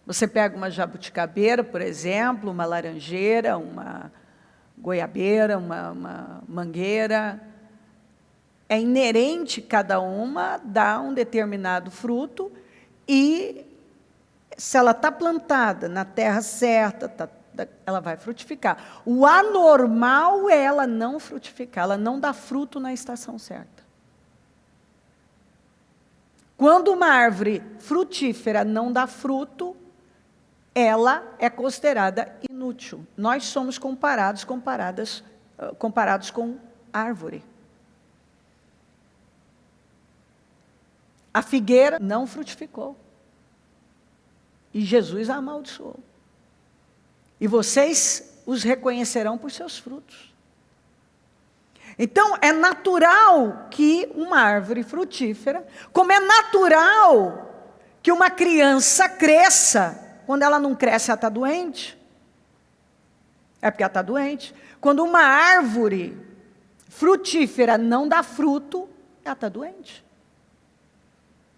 Você pega uma jabuticabeira, por exemplo, uma laranjeira, uma goiabeira, uma mangueira. É inerente cada uma dar um determinado fruto e se ela está plantada na terra certa, ela vai frutificar. O anormal é ela não frutificar, ela não dá fruto na estação certa. Quando uma árvore frutífera não dá fruto, ela é considerada inútil. Nós somos comparados com árvore. A figueira não frutificou. E Jesus a amaldiçoou. E vocês os reconhecerão por seus frutos. Então, é natural que uma árvore frutífera, como é natural que uma criança cresça. Quando ela não cresce, ela está doente. É porque ela está doente. Quando uma árvore frutífera não dá fruto, ela está doente.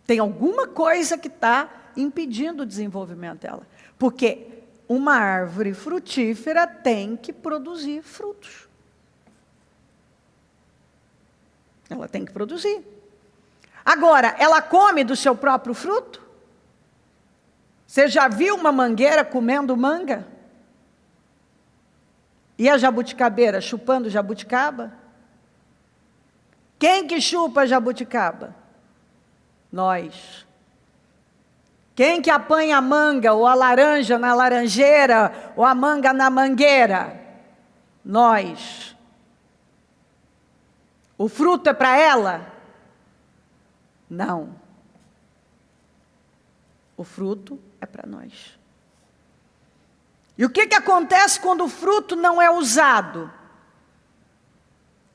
Tem alguma coisa que está impedindo o desenvolvimento dela. Porque uma árvore frutífera tem que produzir frutos. Ela tem que produzir. Agora, ela come do seu próprio fruto? Você já viu uma mangueira comendo manga? E a jabuticabeira chupando jabuticaba? Quem que chupa jabuticaba? Nós. Quem que apanha a manga ou a laranja na laranjeira ou a manga na mangueira? Nós. O fruto é para ela? Não. O fruto é para nós. E o que acontece quando o fruto não é usado?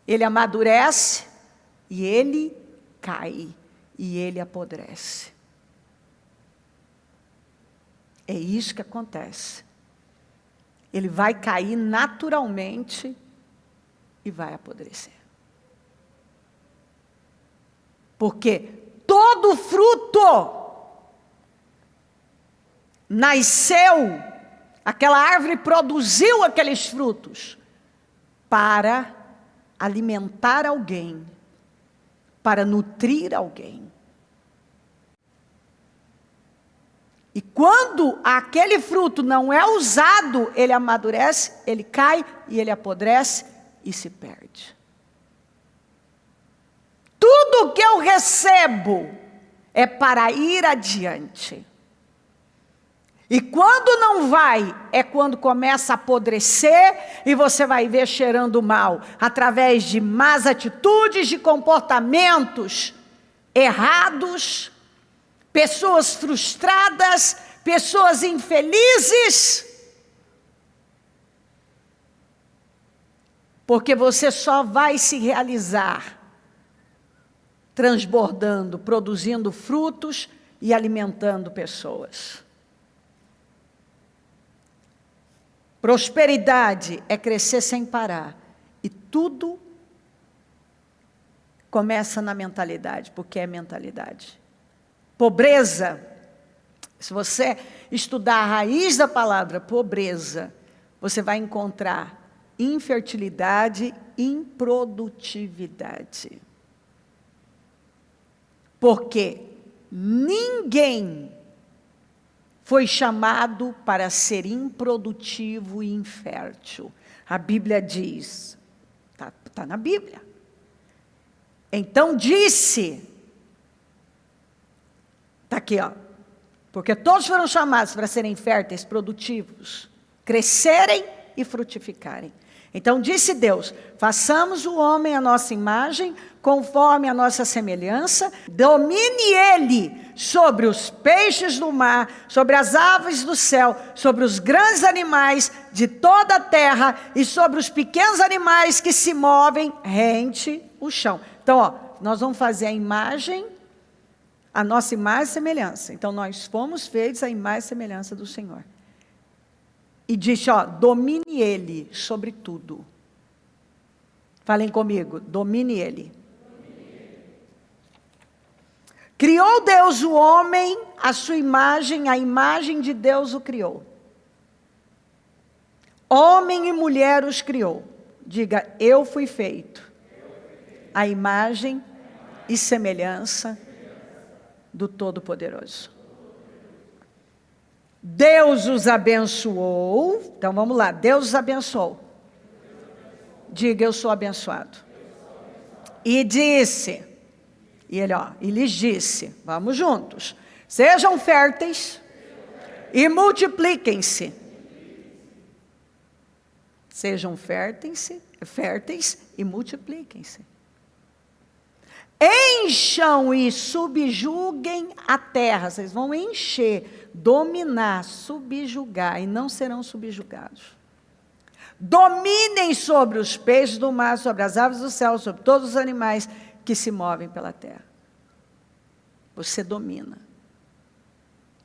Ele amadurece e ele cai e ele apodrece. É isso que acontece. Ele vai cair naturalmente e vai apodrecer. Porque todo fruto nasceu, aquela árvore produziu aqueles frutos para alimentar alguém, para nutrir alguém. E quando aquele fruto não é usado, ele amadurece, ele cai e ele apodrece e se perde. Tudo que eu recebo é para ir adiante. E quando não vai, é quando começa a apodrecer e você vai ver cheirando mal, através de más atitudes, de comportamentos errados, pessoas frustradas, pessoas infelizes. Porque você só vai se realizar transbordando, produzindo frutos e alimentando pessoas. Prosperidade é crescer sem parar. E tudo começa na mentalidade, porque é mentalidade. Pobreza, se você estudar a raiz da palavra pobreza, você vai encontrar infertilidade, improdutividade. Porque ninguém foi chamado para ser improdutivo e infértil. A Bíblia diz, está na Bíblia. Então disse, está aqui, ó, porque todos foram chamados para serem férteis, produtivos, crescerem e frutificarem. Então disse Deus: façamos o homem à nossa imagem, conforme a nossa semelhança, domine ele sobre os peixes do mar, sobre as aves do céu, sobre os grandes animais de toda a terra e sobre os pequenos animais que se movem rente o chão. Então, ó, nós vamos fazer a imagem, a nossa imagem e semelhança. Então, nós fomos feitos à imagem e semelhança do Senhor. E disse, ó, domine ele sobre tudo. Falem comigo, domine ele. Criou Deus o homem, a sua imagem, a imagem de Deus o criou. Homem e mulher os criou. Diga, eu fui feito a imagem e semelhança do Todo-Poderoso. Deus os abençoou. Então vamos lá, Deus os abençoou. Diga, eu sou abençoado. E disse, e ele, ó, e lhes disse, vamos juntos, sejam férteis e multipliquem-se. Sejam férteis e multipliquem-se. Encham e subjuguem a terra. Vocês vão encher, dominar, subjugar e não serão subjugados. Dominem sobre os peixes do mar, sobre as aves do céu, sobre todos os animais que se movem pela terra. Você domina.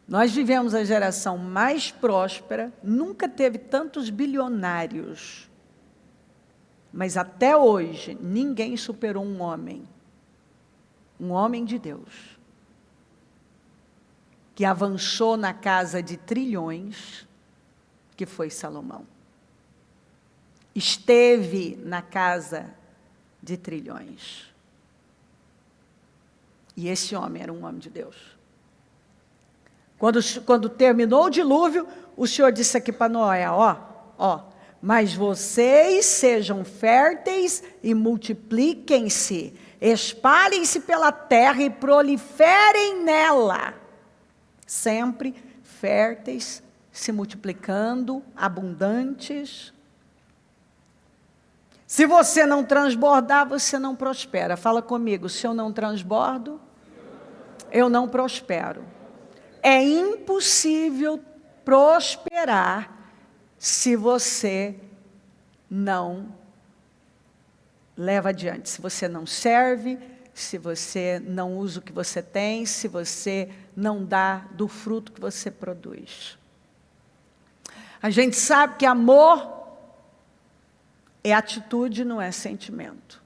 Nós vivemos a geração mais próspera, nunca teve tantos bilionários. Mas até hoje, ninguém superou um homem de Deus, que avançou na casa de trilhões, que foi Salomão. Esteve na casa de trilhões. E esse homem era um homem de Deus. Quando terminou o dilúvio, o Senhor disse aqui para Noé, ó, mas vocês sejam férteis e multipliquem-se, espalhem-se pela terra e proliferem nela. Sempre férteis, se multiplicando, abundantes. Se você não transbordar, você não prospera. Fala comigo, se eu não transbordo, eu não prospero. É impossível prosperar se você não leva adiante, se você não serve, se você não usa o que você tem, se você não dá do fruto que você produz. A gente sabe que amor é atitude, não é sentimento.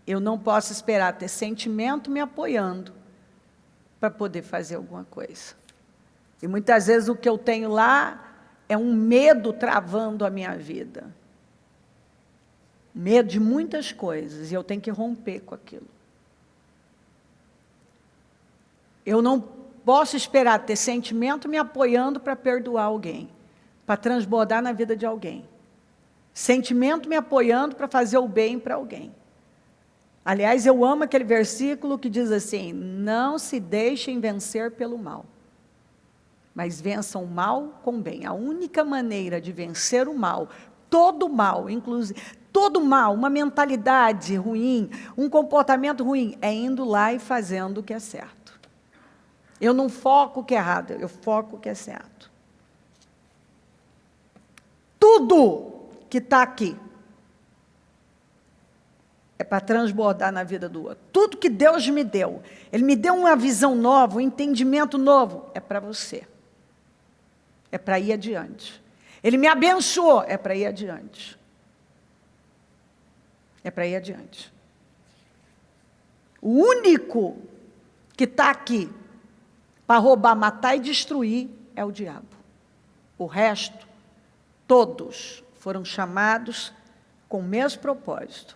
Eu não posso esperar ter sentimento me apoiando para poder fazer alguma coisa. E muitas vezes o que eu tenho lá é um medo travando a minha vida. Medo de muitas coisas, e eu tenho que romper com aquilo. Eu não posso esperar ter sentimento me apoiando para perdoar alguém, para transbordar na vida de alguém. Sentimento me apoiando para fazer o bem para alguém. Aliás, eu amo aquele versículo que diz assim, não se deixem vencer pelo mal, mas vençam o mal com o bem. A única maneira de vencer o mal, todo mal, inclusive, todo mal, uma mentalidade ruim, um comportamento ruim, é indo lá e fazendo o que é certo. Eu não foco o que é errado, eu foco o que é certo. Tudo que está aqui é para transbordar na vida do outro. Tudo que Deus me deu, Ele me deu uma visão nova, um entendimento novo, é para você. É para ir adiante. Ele me abençoou, é para ir adiante. É para ir adiante. O único que está aqui para roubar, matar e destruir é o diabo. O resto, todos foram chamados com o mesmo propósito.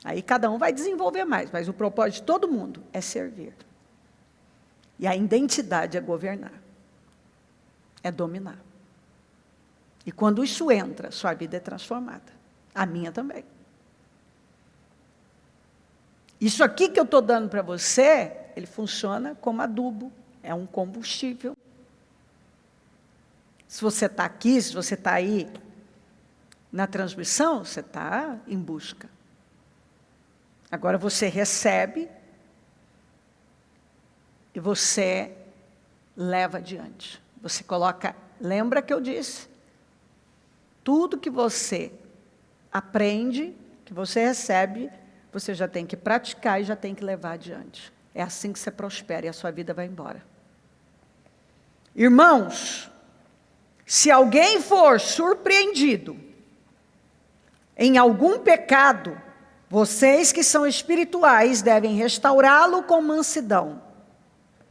Aí cada um vai desenvolver mais, mas o propósito de todo mundo é servir. E a identidade é governar. É dominar. E quando isso entra, sua vida é transformada. A minha também. Isso aqui que eu estou dando para você, ele funciona como adubo, é um combustível. Se você está aqui, se você está aí, Na transmissão, você está em busca. Agora você recebe e você leva adiante. Você coloca, lembra que eu disse? Tudo que você aprende, que você recebe, você já tem que praticar e já tem que levar adiante. É assim que você prospera e a sua vida vai embora. Irmãos, se alguém for surpreendido em algum pecado, vocês que são espirituais devem restaurá-lo com mansidão.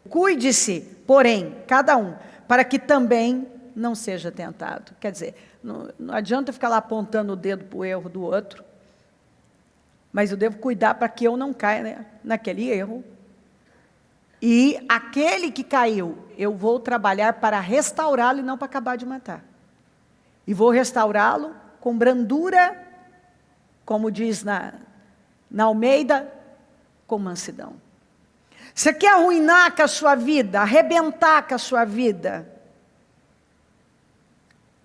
Cuide-se, porém, cada um, para que também não seja tentado. Quer dizer, não adianta ficar lá apontando o dedo para o erro do outro, mas eu devo cuidar para que eu não caia, né, naquele erro. E aquele que caiu, eu vou trabalhar para restaurá-lo e não para acabar de matar. E vou restaurá-lo com brandura, como diz na Almeida, com mansidão. Você quer arruinar com a sua vida, arrebentar com a sua vida?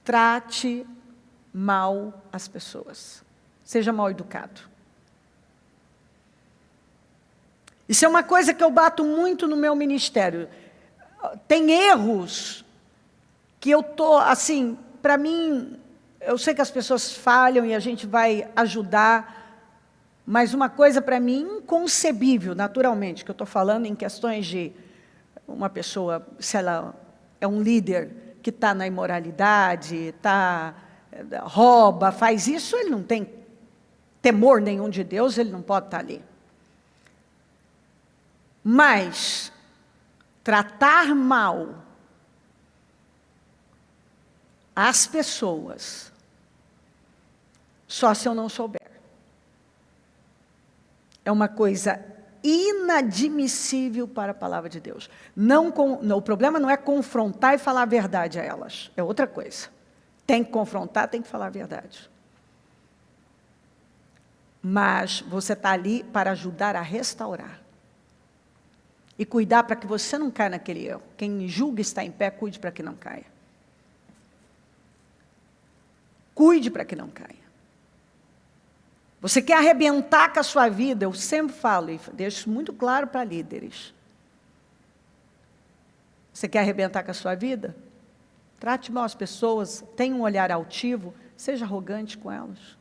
Trate mal as pessoas. Seja mal educado. Isso é uma coisa que eu bato muito no meu ministério. Tem erros que eu estou, assim, para mim, eu sei que as pessoas falham e a gente vai ajudar, mas uma coisa para mim inconcebível, naturalmente, que eu estou falando em questões de uma pessoa, se ela é um líder que está na imoralidade, rouba, faz isso, ele não tem temor nenhum de Deus, ele não pode estar ali. Mas tratar mal as pessoas, só se eu não souber. É uma coisa inadmissível para a palavra de Deus. O problema não é confrontar e falar a verdade a elas. É outra coisa. Tem que confrontar, tem que falar a verdade. Mas você está ali para ajudar a restaurar. E cuidar para que você não caia naquele erro. Quem julga está em pé, cuide para que não caia. Cuide para que não caia. Você quer arrebentar com a sua vida, eu sempre falo, e deixo muito claro para líderes. Você quer arrebentar com a sua vida? Trate mal as pessoas, tenha um olhar altivo, seja arrogante com elas.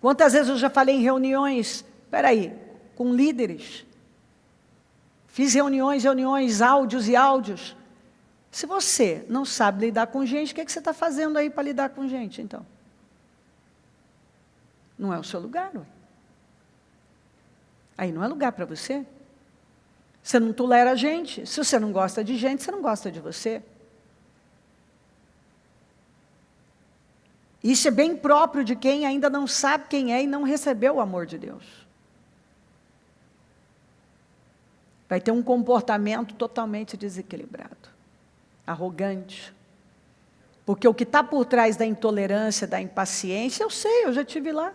Quantas vezes eu já falei em reuniões, com líderes. Fiz reuniões, áudios e áudios. Se você não sabe lidar com gente, o que você está fazendo aí para lidar com gente, então? Não é o seu lugar, ué. Aí não é lugar para você. Você não tolera gente. Se você não gosta de gente, você não gosta de você. Isso é bem próprio de quem ainda não sabe quem é e não recebeu o amor de Deus. Vai ter um comportamento totalmente desequilibrado. Arrogante, porque o que está por trás da intolerância, da impaciência, eu sei, eu já estive lá.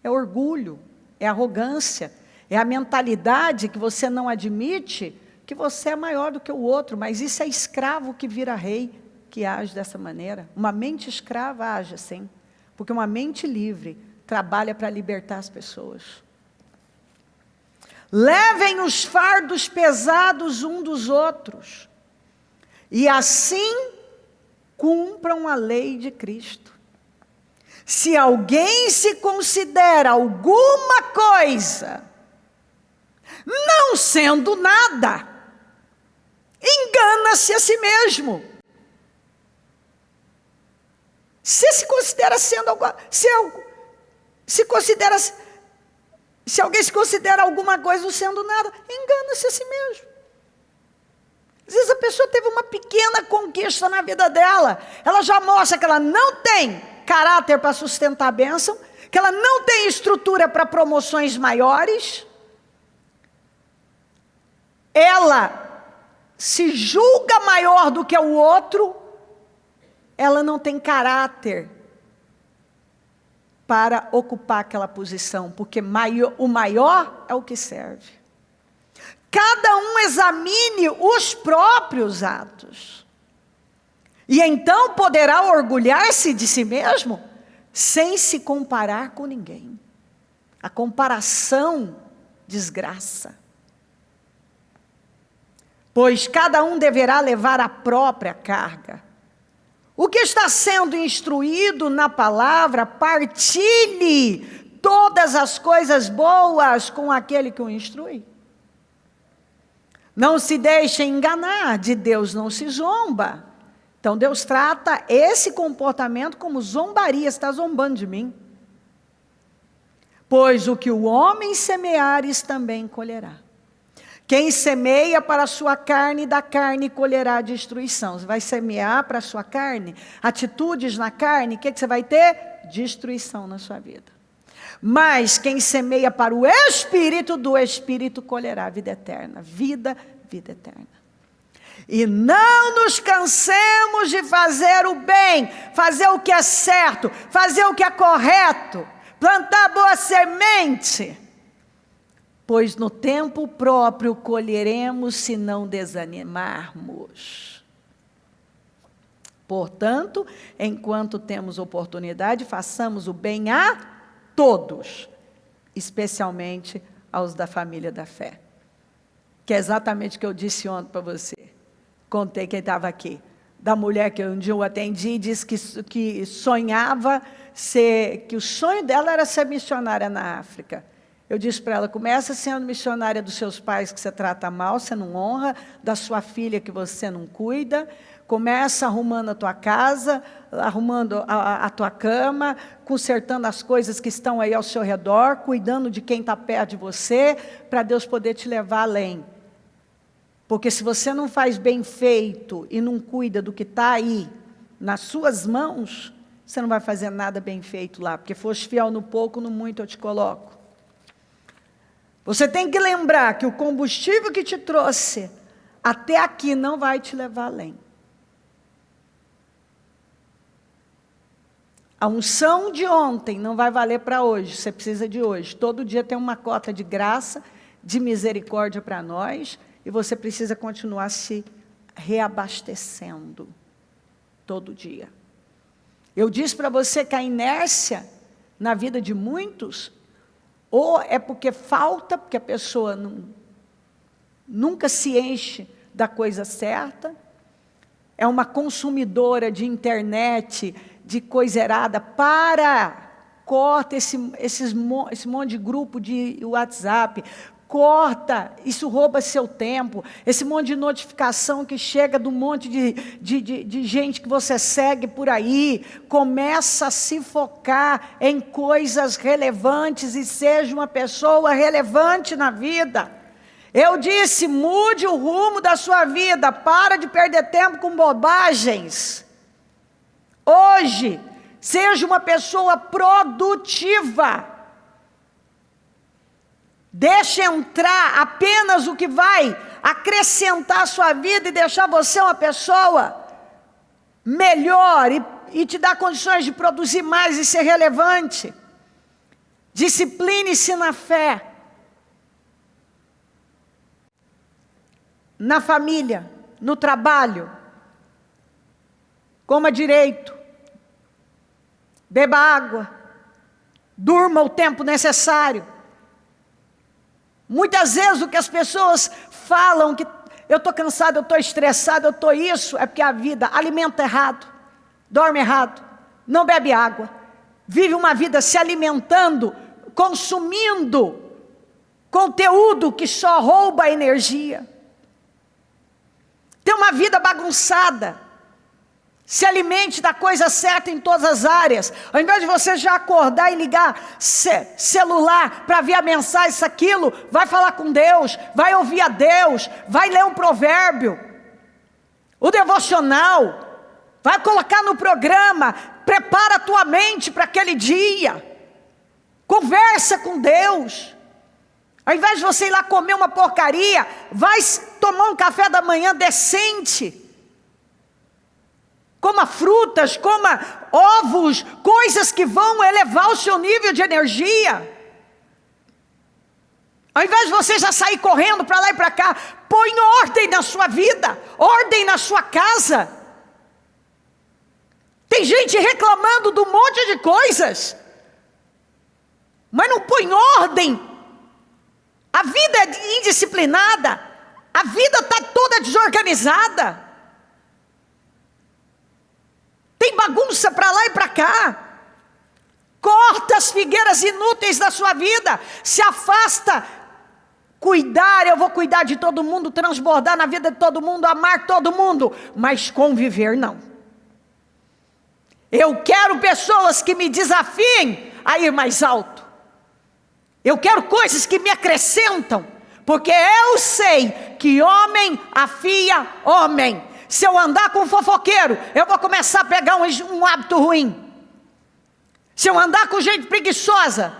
É orgulho, é arrogância, é a mentalidade que você não admite que você é maior do que o outro, mas isso é escravo que vira rei, que age dessa maneira. Uma mente escrava age assim, porque uma mente livre trabalha para libertar as pessoas. Levem os fardos pesados um dos outros, e assim cumpram a lei de Cristo. Se alguém se considera alguma coisa, não sendo nada, engana-se a si mesmo. Se considera sendo alguma, se alguém se considera alguma coisa não sendo nada, engana-se a si mesmo. Às vezes a pessoa teve uma pequena conquista na vida dela, ela já mostra que ela não tem caráter para sustentar a bênção, que ela não tem estrutura para promoções maiores, ela se julga maior do que o outro, ela não tem caráter para ocupar aquela posição, porque o maior é o que serve. Cada um examine os próprios atos. E então poderá orgulhar-se de si mesmo, sem se comparar com ninguém. A comparação desgraça. Pois cada um deverá levar a própria carga. O que está sendo instruído na palavra, partilhe todas as coisas boas com aquele que o instrui. Não se deixe enganar, de Deus não se zomba. Então Deus trata esse comportamento como zombaria, está zombando de mim. Pois o que o homem semear, isso também colherá. Quem semeia para a sua carne, da carne colherá destruição. Você vai semear para a sua carne, atitudes na carne, o que você vai ter? Destruição na sua vida. Mas quem semeia para o Espírito, do Espírito colherá vida eterna. Vida eterna. E não nos cansemos de fazer o bem, fazer o que é certo, fazer o que é correto, plantar boa semente. Pois no tempo próprio colheremos se não desanimarmos. Portanto, enquanto temos oportunidade, façamos o bem a todos, especialmente aos da família da fé. Que é exatamente o que eu disse ontem para você. Contei quem estava aqui. Da mulher que um dia eu atendi e disse que sonhava que o sonho dela era ser missionária na África. Eu disse para ela, começa sendo missionária dos seus pais que você trata mal, você não honra, da sua filha que você não cuida, começa arrumando a tua casa, arrumando a tua cama, consertando as coisas que estão aí ao seu redor, cuidando de quem está perto de você, para Deus poder te levar além. Porque se você não faz bem feito e não cuida do que está aí nas suas mãos, você não vai fazer nada bem feito lá, porque foste fiel no pouco, no muito eu te coloco. Você tem que lembrar que o combustível que te trouxe até aqui não vai te levar além. A unção de ontem não vai valer para hoje, você precisa de hoje. Todo dia tem uma cota de graça, de misericórdia para nós, e você precisa continuar se reabastecendo todo dia. Eu disse para você que a inércia na vida de muitos, ou é porque falta, porque a pessoa nunca se enche da coisa certa, é uma consumidora de internet, de coisa errada, corta esse monte de grupo de WhatsApp, corta, isso rouba seu tempo, esse monte de notificação que chega do monte de gente que você segue por aí, começa a se focar em coisas relevantes e seja uma pessoa relevante na vida. Eu disse, mude o rumo da sua vida, para de perder tempo com bobagens. Hoje, seja uma pessoa produtiva. Deixe entrar apenas o que vai acrescentar a sua vida e deixar você uma pessoa melhor e te dar condições de produzir mais e ser relevante. Discipline-se na fé. Na família, no trabalho. Coma direito. Beba água. Durma o tempo necessário. Muitas vezes o que as pessoas falam, que eu estou cansado, eu estou estressado, eu estou isso, é porque a vida alimenta errado, dorme errado, não bebe água, vive uma vida se alimentando, consumindo conteúdo que só rouba a energia. Tem uma vida bagunçada. Se alimente da coisa certa em todas as áreas. Ao invés de você já acordar e ligar celular para ver a mensagem, isso, aquilo, vai falar com Deus, vai ouvir a Deus, vai ler um provérbio, o devocional, vai colocar no programa, prepara a tua mente para aquele dia, conversa com Deus. Ao invés de você ir lá comer uma porcaria, vai tomar um café da manhã decente. Coma frutas, coma ovos, coisas que vão elevar o seu nível de energia. Ao invés de você já sair correndo para lá e para cá, põe ordem na sua vida, ordem na sua casa. Tem gente reclamando de um monte de coisas, mas não põe ordem. A vida é indisciplinada, a vida está toda desorganizada. Tem bagunça para lá e para cá. Corta as figueiras inúteis da sua vida, se afasta. Cuidar, eu vou cuidar de todo mundo, transbordar na vida de todo mundo, amar todo mundo, mas conviver não. Eu quero pessoas que me desafiem a ir mais alto. Eu quero coisas que me acrescentam, porque eu sei que homem afia homem. Se eu andar com um fofoqueiro, eu vou começar a pegar um hábito ruim. Se eu andar com gente preguiçosa,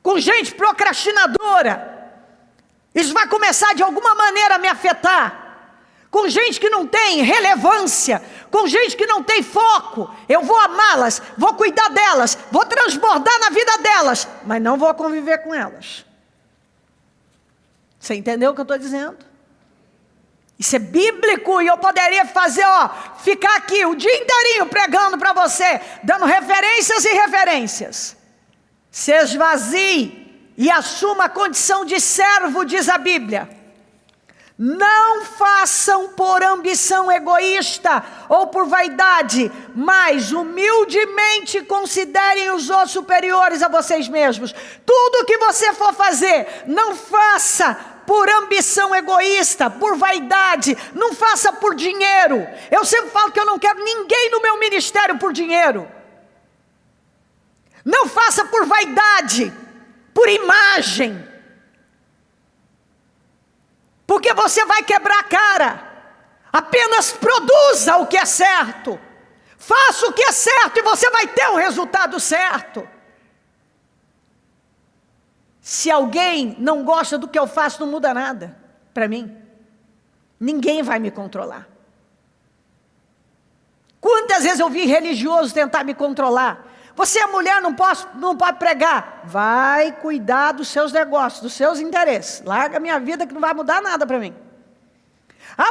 com gente procrastinadora, isso vai começar de alguma maneira a me afetar. Com gente que não tem relevância, com gente que não tem foco, eu vou amá-las, vou cuidar delas, vou transbordar na vida delas, mas não vou conviver com elas. Você entendeu o que eu estou dizendo? Isso é bíblico, e eu poderia fazer, ficar aqui o dia inteirinho pregando para você, dando referências e referências. Se esvazie e assuma a condição de servo, diz a Bíblia. Não façam por ambição egoísta ou por vaidade, mas humildemente considerem os outros superiores a vocês mesmos. Tudo que você for fazer, não faça por ambição egoísta, por vaidade, não faça por dinheiro. Eu sempre falo que eu não quero ninguém no meu ministério por dinheiro. Não faça por vaidade, por imagem, porque você vai quebrar a cara. Apenas produza o que é certo, faça o que é certo e você vai ter o resultado certo. Se alguém não gosta do que eu faço, não muda nada para mim. Ninguém vai me controlar. Quantas vezes eu vi religiosos tentar me controlar? Você é mulher, não pode pregar. Vai cuidar dos seus negócios, dos seus interesses. Larga a minha vida que não vai mudar nada para mim.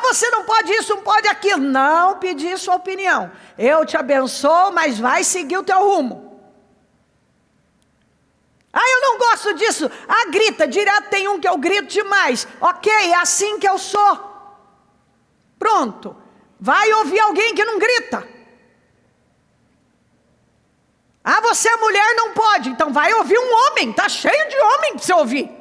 Você não pode isso, não pode aquilo. Não pedir sua opinião. Eu te abençoo, mas vai seguir o teu rumo. Eu não gosto disso. Grita, direto tem um que eu grito demais. Ok, é assim que eu sou. Pronto. Vai ouvir alguém que não grita. Você é mulher, não pode. Então vai ouvir um homem. Está cheio de homem para você ouvir.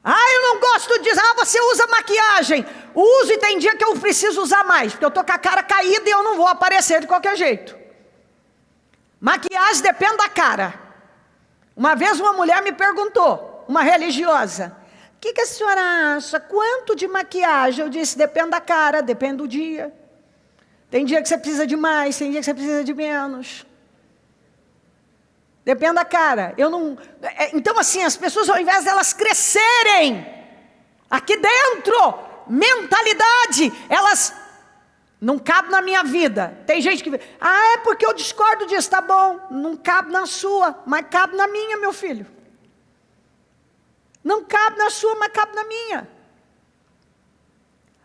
Eu não gosto disso. Você usa maquiagem. Uso, e tem dia que eu preciso usar mais, porque eu estou com a cara caída e eu não vou aparecer de qualquer jeito. Maquiagem depende da cara. Uma vez uma mulher me perguntou, uma religiosa, o que a senhora acha? Quanto de maquiagem? Eu disse, depende da cara, depende do dia. Tem dia que você precisa de mais, tem dia que você precisa de menos. Depende da cara. Então assim, as pessoas, ao invés delas crescerem aqui dentro, mentalidade, elas não cabem na minha vida. Tem gente que é porque eu discordo disso. Tá bom, não cabe na sua, mas cabe na minha, meu filho. Não cabe na sua, mas cabe na minha.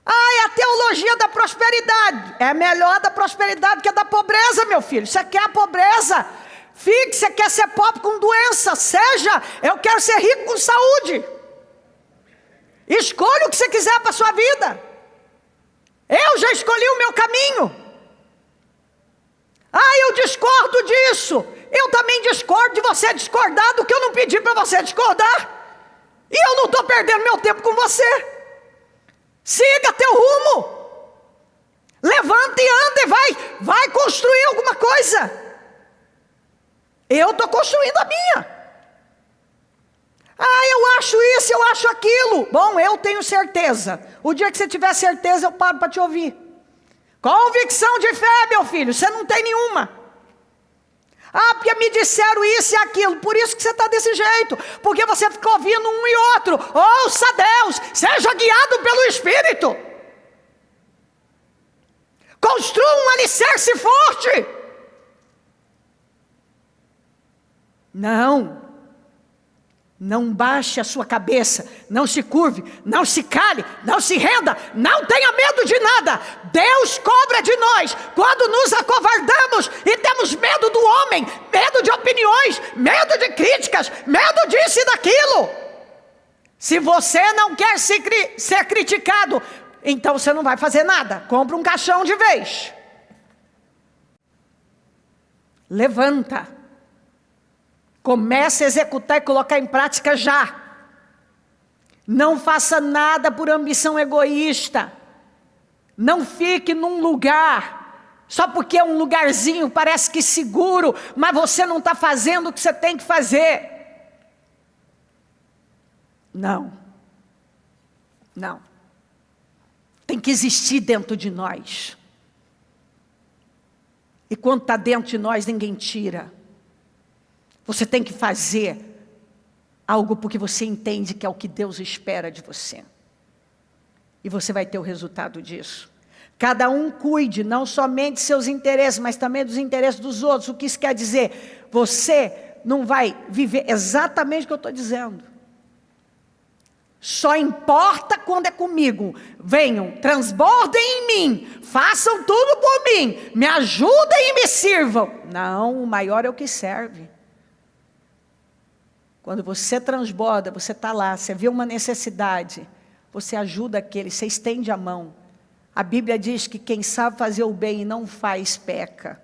É a teologia da prosperidade. É melhor da prosperidade que a da pobreza, meu filho. Você quer a pobreza? Fique, você quer ser pobre com doença? Seja, eu quero ser rico com saúde. Escolha o que você quiser para a sua vida. Eu já escolhi o meu caminho. Eu discordo disso. Eu também discordo de você discordar do que eu não pedi para você discordar. E eu não estou perdendo meu tempo com você. Siga teu rumo. Levanta e anda e vai construir alguma coisa. Eu estou construindo a minha. Eu acho isso, eu acho aquilo. Bom, eu tenho certeza. O dia que você tiver certeza, eu paro para te ouvir. Convicção de fé, meu filho, você não tem nenhuma. Porque me disseram isso e aquilo. Por isso que você está desse jeito. Porque você fica ouvindo um e outro. Ouça Deus, seja guiado pelo Espírito. Construa um alicerce forte. Não baixe a sua cabeça, não se curve, não se cale, não se renda, não tenha medo de nada. Deus cobra de nós quando nos acovardamos e temos medo do homem, medo de opiniões, medo de críticas, medo disso e daquilo. Se você não quer ser criticado, então você não vai fazer nada. Compra um caixão de vez. Levanta. Comece a executar e colocar em prática já. Não faça nada por ambição egoísta. Não fique num lugar, só porque é um lugarzinho, parece que seguro, mas você não está fazendo o que você tem que fazer. Não. Não. Tem que existir dentro de nós. E quando está dentro de nós, ninguém tira. Você tem que fazer algo porque você entende que é o que Deus espera de você. E você vai ter o resultado disso. Cada um cuide não somente de seus interesses, mas também dos interesses dos outros. O que isso quer dizer? Você não vai viver exatamente o que eu estou dizendo. Só importa quando é comigo. Venham, transbordem em mim, façam tudo por mim, me ajudem e me sirvam. Não, o maior é o que serve. Quando você transborda, você está lá, você vê uma necessidade, você ajuda aquele, você estende a mão. A Bíblia diz que quem sabe fazer o bem e não faz, peca.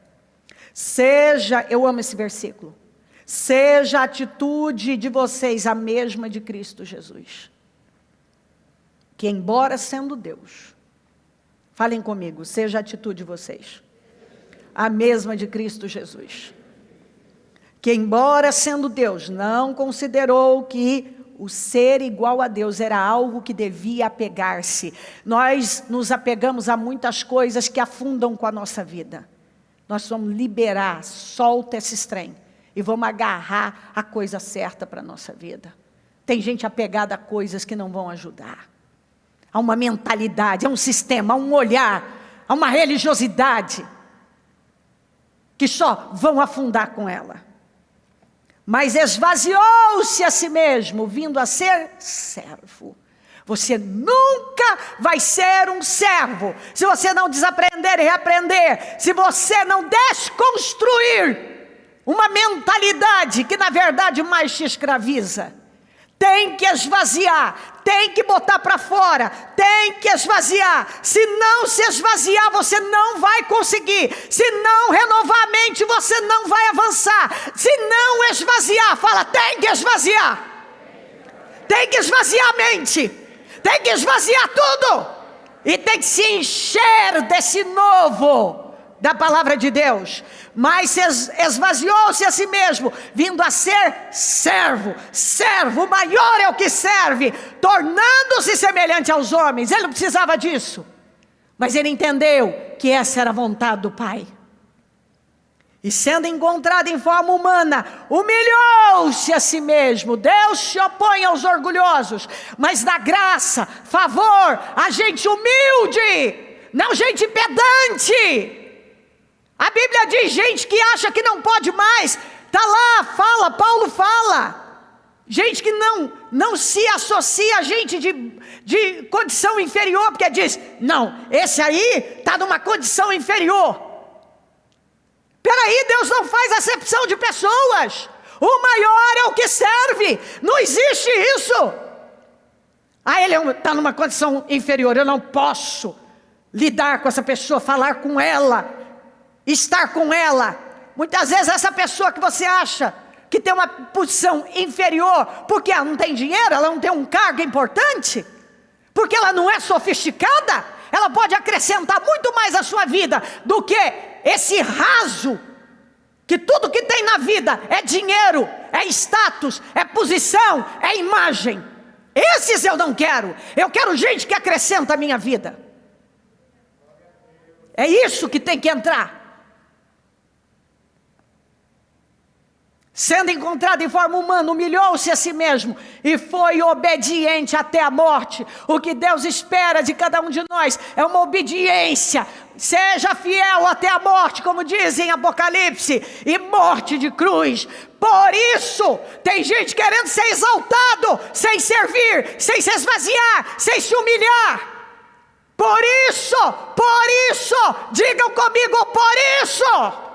Eu amo esse versículo, seja a atitude de vocês a mesma de Cristo Jesus. Que embora sendo Deus, falem comigo, seja a atitude de vocês a mesma de Cristo Jesus. Que embora sendo Deus, não considerou que o ser igual a Deus era algo que devia apegar-se. Nós nos apegamos a muitas coisas que afundam com a nossa vida. Nós vamos liberar, solta esse trem e vamos agarrar a coisa certa para a nossa vida. Tem gente apegada a coisas que não vão ajudar. A uma mentalidade, a um sistema, a um olhar, a uma religiosidade, que só vão afundar com ela. Mas esvaziou-se a si mesmo, vindo a ser servo. Você nunca vai ser um servo, se você não desaprender e reaprender, se você não desconstruir uma mentalidade que na verdade mais te escraviza. Tem que esvaziar, tem que botar para fora, tem que esvaziar. Se não se esvaziar, você não vai conseguir. Se não renovar a mente, você não vai avançar. Se não esvaziar, fala, tem que esvaziar. Tem que esvaziar a mente, tem que esvaziar tudo. E tem que se encher desse novo da palavra de Deus. Mas esvaziou-se a si mesmo, vindo a ser servo. Servo, maior é o que serve, tornando-se semelhante aos homens. Ele não precisava disso, mas ele entendeu que essa era a vontade do Pai. E sendo encontrado em forma humana, humilhou-se a si mesmo. Deus se opõe aos orgulhosos, mas dá graça, favor a gente humilde, não gente pedante. A Bíblia diz gente que acha que não pode mais. Está lá, fala, Paulo fala. Gente que não se associa a gente de condição inferior, porque diz, não, esse aí está numa condição inferior. Peraí, Deus não faz acepção de pessoas. O maior é o que serve. Não existe isso. Ele está numa condição inferior, eu não posso lidar com essa pessoa, falar com ela, estar com ela. Muitas vezes essa pessoa que você acha que tem uma posição inferior, porque ela não tem dinheiro, ela não tem um cargo importante, porque ela não é sofisticada, ela pode acrescentar muito mais à sua vida do que esse raso, que tudo que tem na vida é dinheiro, é status, é posição, é imagem. Esses eu não quero. Eu quero gente que acrescenta a minha vida. É isso que tem que entrar. sendo encontrado em forma humana, humilhou-se a si mesmo e foi obediente até a morte. O que Deus espera de cada um de nós é uma obediência. Seja fiel até a morte, como diz em Apocalipse, e morte de cruz. Por isso, tem gente querendo ser exaltado, sem servir, sem se esvaziar, sem se humilhar. Por isso, digam comigo, por isso.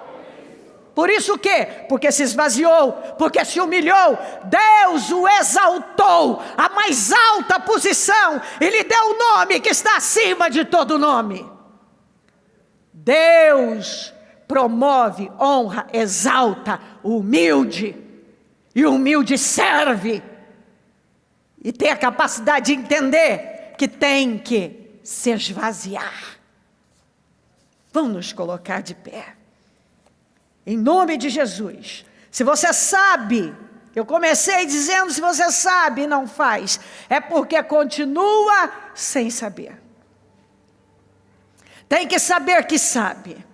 Por isso o quê? Porque se esvaziou, porque se humilhou, Deus o exaltou à mais alta posição e lhe deu o nome que está acima de todo nome. Deus promove, honra, exalta o humilde, e o humilde serve, e tem a capacidade de entender que tem que se esvaziar. Vamos nos colocar de pé. Em nome de Jesus. Se você sabe, eu comecei dizendo, se você sabe e não faz, é porque continua sem saber. Tem que saber que sabe.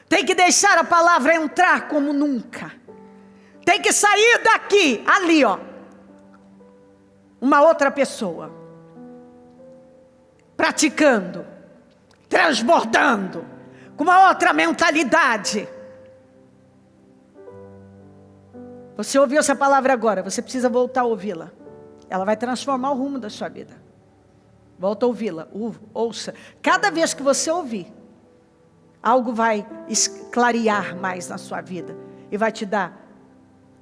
Tem que deixar a palavra entrar como nunca. Tem que sair daqui, ali ó, uma outra pessoa, praticando, transbordando, com uma outra mentalidade. Você ouviu essa palavra agora, você precisa voltar a ouvi-la. Ela vai transformar o rumo da sua vida. Volta a ouvi-la, ouça. Cada vez que você ouvir, algo vai clarear mais na sua vida. E vai te dar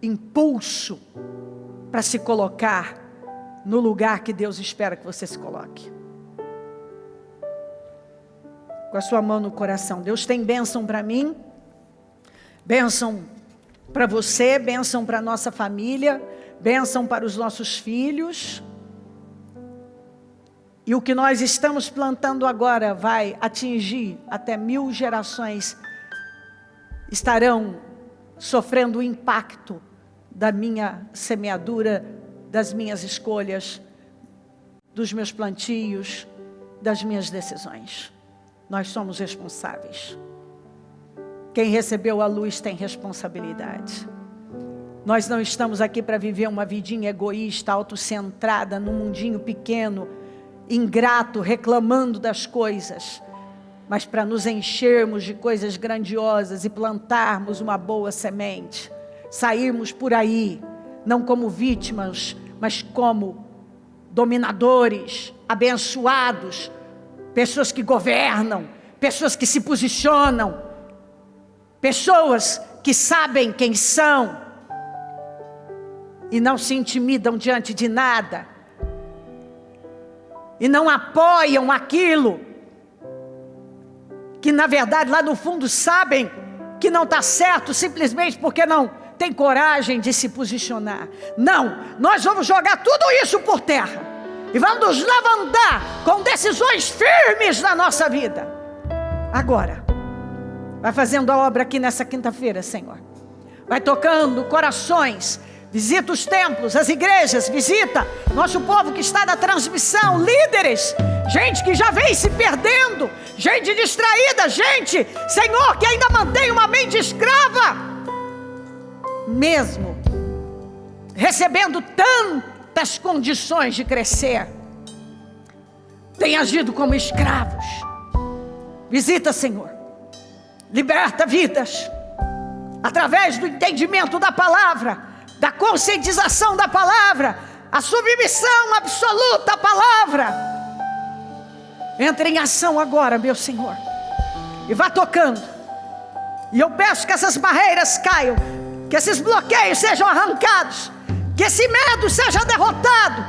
impulso para se colocar no lugar que Deus espera que você se coloque. Com a sua mão no coração. Deus tem bênção para mim, bênção para você, bênção para a nossa família, bênção para os nossos filhos. E o que nós estamos plantando agora vai atingir até 1000 gerações. Estarão sofrendo o impacto da minha semeadura, das minhas escolhas, dos meus plantios, das minhas decisões. Nós somos responsáveis. Quem recebeu a luz tem responsabilidade. Nós não estamos aqui para viver uma vidinha egoísta, autocentrada, num mundinho pequeno, ingrato, reclamando das coisas, mas para nos enchermos de coisas grandiosas e plantarmos uma boa semente, sairmos por aí, não como vítimas, mas como dominadores, abençoados, pessoas que governam, pessoas que se posicionam, pessoas que sabem quem são e não se intimidam diante de nada e não apoiam aquilo que na verdade lá no fundo sabem que não está certo, simplesmente porque não tem coragem de se posicionar. Não, nós vamos jogar tudo isso por terra e vamos nos levantar com decisões firmes na nossa vida. Agora vai fazendo a obra aqui nessa quinta-feira, Senhor. Vai tocando corações. Visita os templos, as igrejas. Visita nosso povo que está na transmissão. Líderes, gente que já vem se perdendo, gente distraída, gente, Senhor, que ainda mantém uma mente escrava, mesmo recebendo tantas condições de crescer, tem agido como escravos. Visita, Senhor. Liberta vidas, através do entendimento da palavra, da conscientização da palavra, a submissão absoluta à palavra. Entra em ação agora, meu Senhor, e vá tocando. E eu peço que essas barreiras caiam, que esses bloqueios sejam arrancados, que esse medo seja derrotado,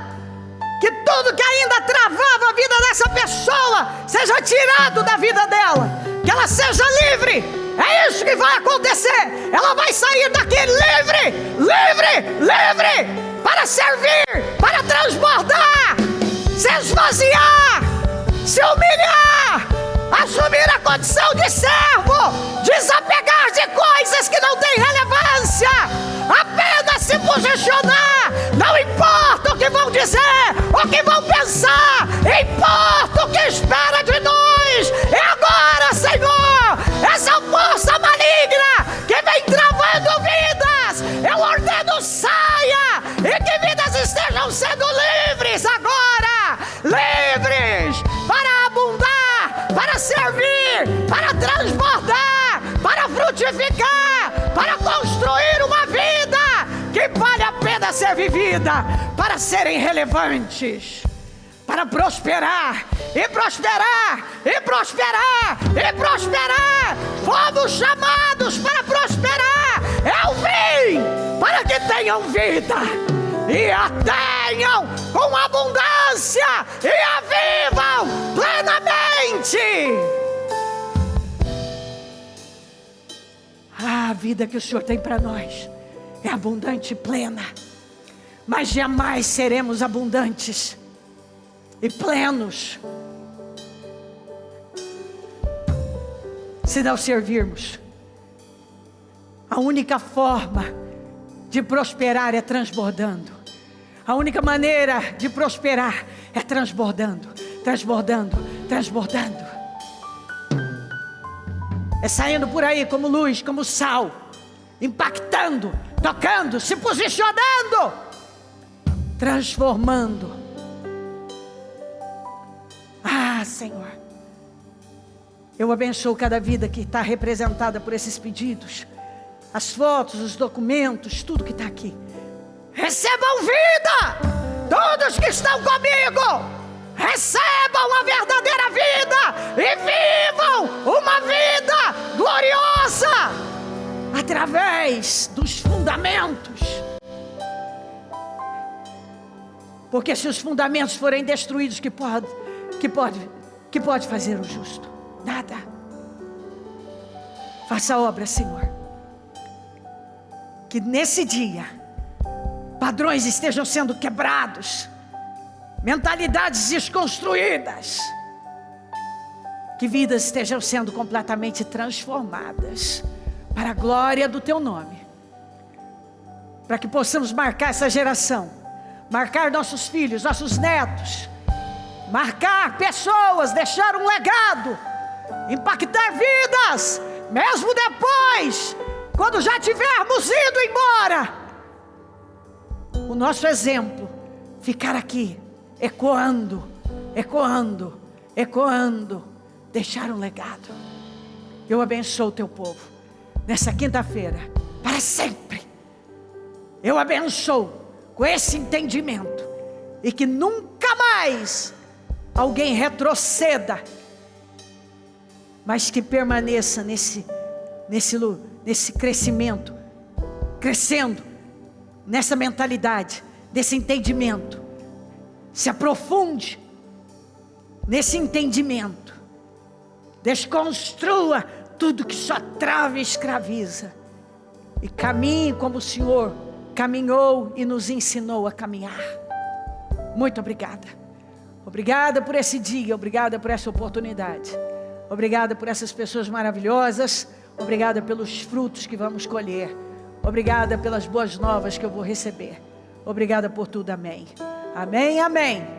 que tudo que ainda travava a vida dessa pessoa seja tirado da vida dela, que ela seja livre. É isso que vai acontecer. Ela vai sair daqui livre, para servir, para transbordar, se esvaziar, se humilhar, assumir a condição de servo, desapegar de coisas que não têm relevância, apenas se posicionar. Não importa o que vão dizer, o que vão pensar, importa o que espera de nós. É agora, Senhor, essa força maligna que vem travando vidas, ser vivida para serem relevantes, para prosperar, e prosperar, e prosperar, e prosperar. Fomos chamados para prosperar. Eu vim para que tenham vida e a tenham com abundância e a vivam plenamente. A vida que o Senhor tem para nós é abundante e plena, mas jamais seremos abundantes e plenos se não servirmos. A única forma de prosperar é transbordando. A única maneira de prosperar é transbordando, transbordando, transbordando. É saindo por aí como luz, como sal, impactando, tocando, se posicionando, transformando. Ah, Senhor, eu abençoo cada vida que está representada por esses pedidos, as fotos, os documentos, tudo que está aqui. Recebam vida, todos que estão comigo, recebam a verdadeira vida e vivam uma vida gloriosa através dos fundamentos. Porque se os fundamentos forem destruídos, que pode fazer o justo? Nada. Faça a obra, Senhor. Que nesse dia padrões estejam sendo quebrados, mentalidades desconstruídas, que vidas estejam sendo completamente transformadas para a glória do Teu nome, para que possamos marcar essa geração, marcar nossos filhos, nossos netos, marcar pessoas, deixar um legado, impactar vidas, mesmo depois, quando já tivermos ido embora, o nosso exemplo ficar aqui, ecoando, ecoando, ecoando, deixar um legado. Eu abençoo o Teu povo nessa quinta-feira, para sempre. Eu abençoo com esse entendimento, e que nunca mais alguém retroceda, mas que permaneça nesse crescimento, crescendo nessa mentalidade, nesse entendimento, se aprofunde nesse entendimento, desconstrua tudo que só trava e escraviza, e caminhe como o Senhor caminhou e nos ensinou a caminhar. Muito obrigada. Obrigada por esse dia, obrigada por essa oportunidade, obrigada por essas pessoas maravilhosas, obrigada pelos frutos que vamos colher, obrigada pelas boas novas que eu vou receber. Obrigada por tudo, amém. Amém, amém.